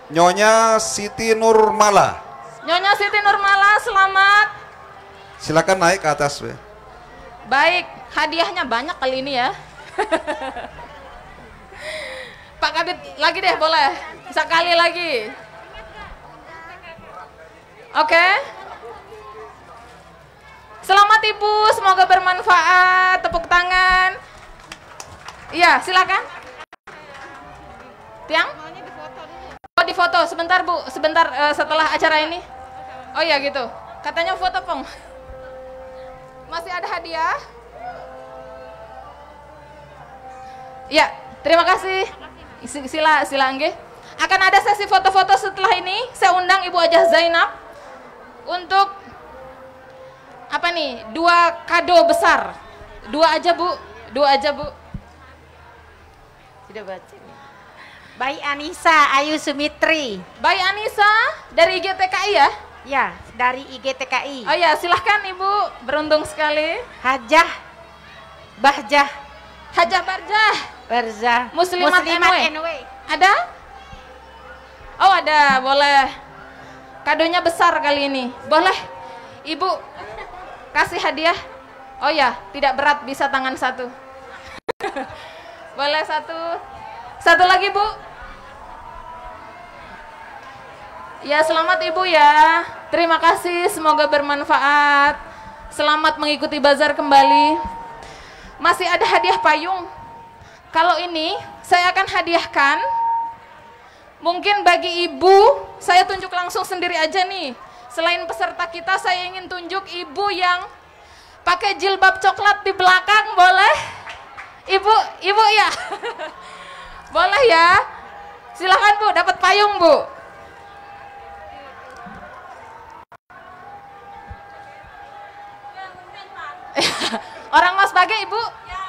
Nyonya Siti Nurmala. Nyonya Siti Nurmala, selamat. Silakan naik ke atas. Baik, hadiahnya banyak kali ini ya. Pak Kabit, lagi deh boleh. Sekali lagi. Oke. Selamat Ibu, semoga bermanfaat. Tepuk tangan. Iya, silakan. Tiang? Oh, difoto. Sebentar Bu, sebentar setelah acara ini. Oh ya gitu. Katanya foto Pong. Masih ada hadiah? Ya, terima kasih. Sila Angge. Akan ada sesi foto-foto setelah ini. Saya undang Ibu Ajah Zainab untuk apa nih? 2 kado besar. 2 aja Bu. 2 aja Bu. Tidak baca. Bayi Anissa Ayu Sumitri. Bayi Anissa dari IGTKI ya? Ya, dari IGTKI. Oh ya, silahkan Ibu. Beruntung sekali. Hajah Bahjah. Hajah Barjah. Barzah. Muslimat NW. NW. Ada? Oh ada, boleh. Kadonya besar kali ini. Boleh Ibu kasih hadiah. Oh ya, tidak berat, bisa tangan 1. Boleh 1. Satu lagi Bu. Ya, selamat Ibu ya. Terima kasih, semoga bermanfaat. Selamat mengikuti bazar kembali. Masih ada hadiah payung. Kalau ini saya akan hadiahkan. Mungkin bagi Ibu, saya tunjuk langsung sendiri aja nih. Selain peserta kita, saya ingin tunjuk Ibu yang pakai jilbab coklat di belakang, boleh? Ibu ya. Boleh ya. Silakan Bu, dapat payung Bu. Orang Mas Bage Ibu?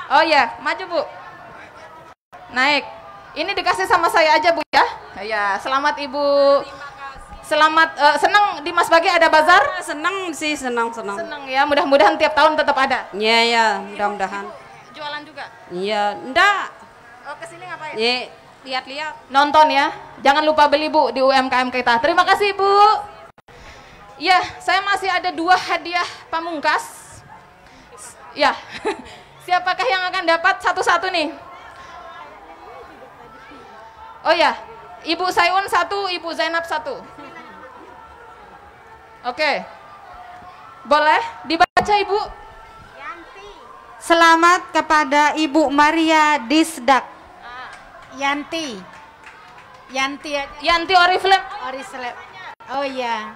Oh ya, maju Bu. Naik. Ini dikasih sama saya aja Bu ya. Ya, selamat Ibu. Selamat, senang di Mas Bage ada bazar? Senang sih, senang. Senang ya, mudah-mudahan tiap tahun tetap ada. Iya ya, mudah-mudahan. Jualan juga? Iya, enggak. Oh, kesini ngapain? Iya, lihat-lihat, nonton ya. Jangan lupa beli Bu di UMKM kita. Terima kasih Bu. Ya, saya masih ada 2 hadiah pamungkas. Ya, siapakah yang akan dapat satu-satu nih? Oh ya, Ibu Sayun 1, Ibu Zainab 1. Oke, boleh dibaca Ibu? Selamat kepada Ibu Maria Disdak. Yanti Oriflame. Oh iya.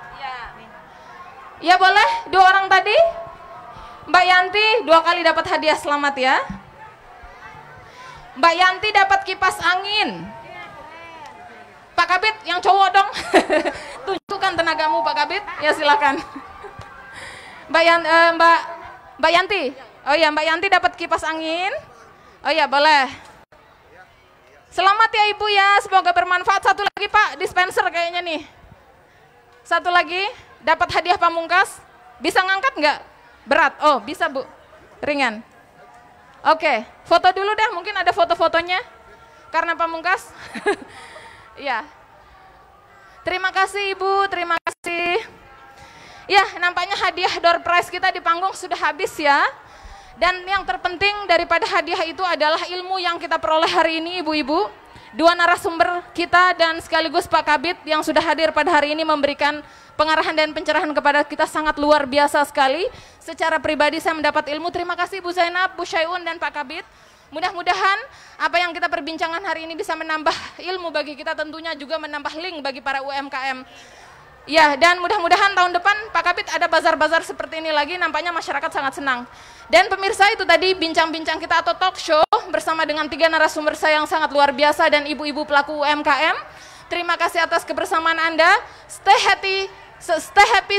Ya boleh, 2 orang tadi. Mbak Yanti 2 kali dapat hadiah, selamat ya. Mbak Yanti dapat kipas angin. Pak Kabit yang cowok dong. Tunjukkan tenagamu Pak Kabit. Ya silakan. Mbak Yanti. Oh ya, Mbak Yanti dapat kipas angin. Oh ya, boleh. Selamat ya Ibu ya, semoga bermanfaat. Satu lagi Pak, dispenser kayaknya nih. Satu lagi, dapat hadiah pamungkas. Bisa ngangkat nggak? Berat? Oh bisa Bu, ringan. Oke, foto dulu deh, mungkin ada foto-fotonya. Karena pamungkas. Iya. Terima kasih Ibu, terima kasih. Ya, nampaknya hadiah door prize kita di panggung sudah habis ya. Dan yang terpenting daripada hadiah itu adalah ilmu yang kita peroleh hari ini Ibu-Ibu. 2 narasumber kita dan sekaligus Pak Kabit yang sudah hadir pada hari ini memberikan pengarahan dan pencerahan kepada kita sangat luar biasa sekali. Secara pribadi saya mendapat ilmu. Terima kasih Bu Zainab, Bu Syaiun dan Pak Kabit. Mudah-mudahan apa yang kita perbincangkan hari ini bisa menambah ilmu bagi kita, tentunya juga menambah link bagi para UMKM. Ya, dan mudah-mudahan tahun depan Pak Kabit ada bazar-bazar seperti ini lagi, nampaknya masyarakat sangat senang. Dan pemirsa, itu tadi bincang-bincang kita atau talk show bersama dengan 3 narasumber saya yang sangat luar biasa dan ibu-ibu pelaku UMKM. Terima kasih atas kebersamaan Anda. Stay happy,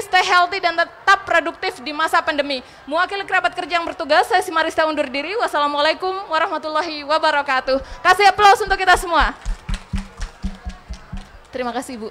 stay healthy, dan tetap produktif di masa pandemi. Mewakili kerabat kerja yang bertugas, saya Simarista undur diri. Wassalamualaikum warahmatullahi wabarakatuh. Kasih aplaus untuk kita semua. Terima kasih Bu.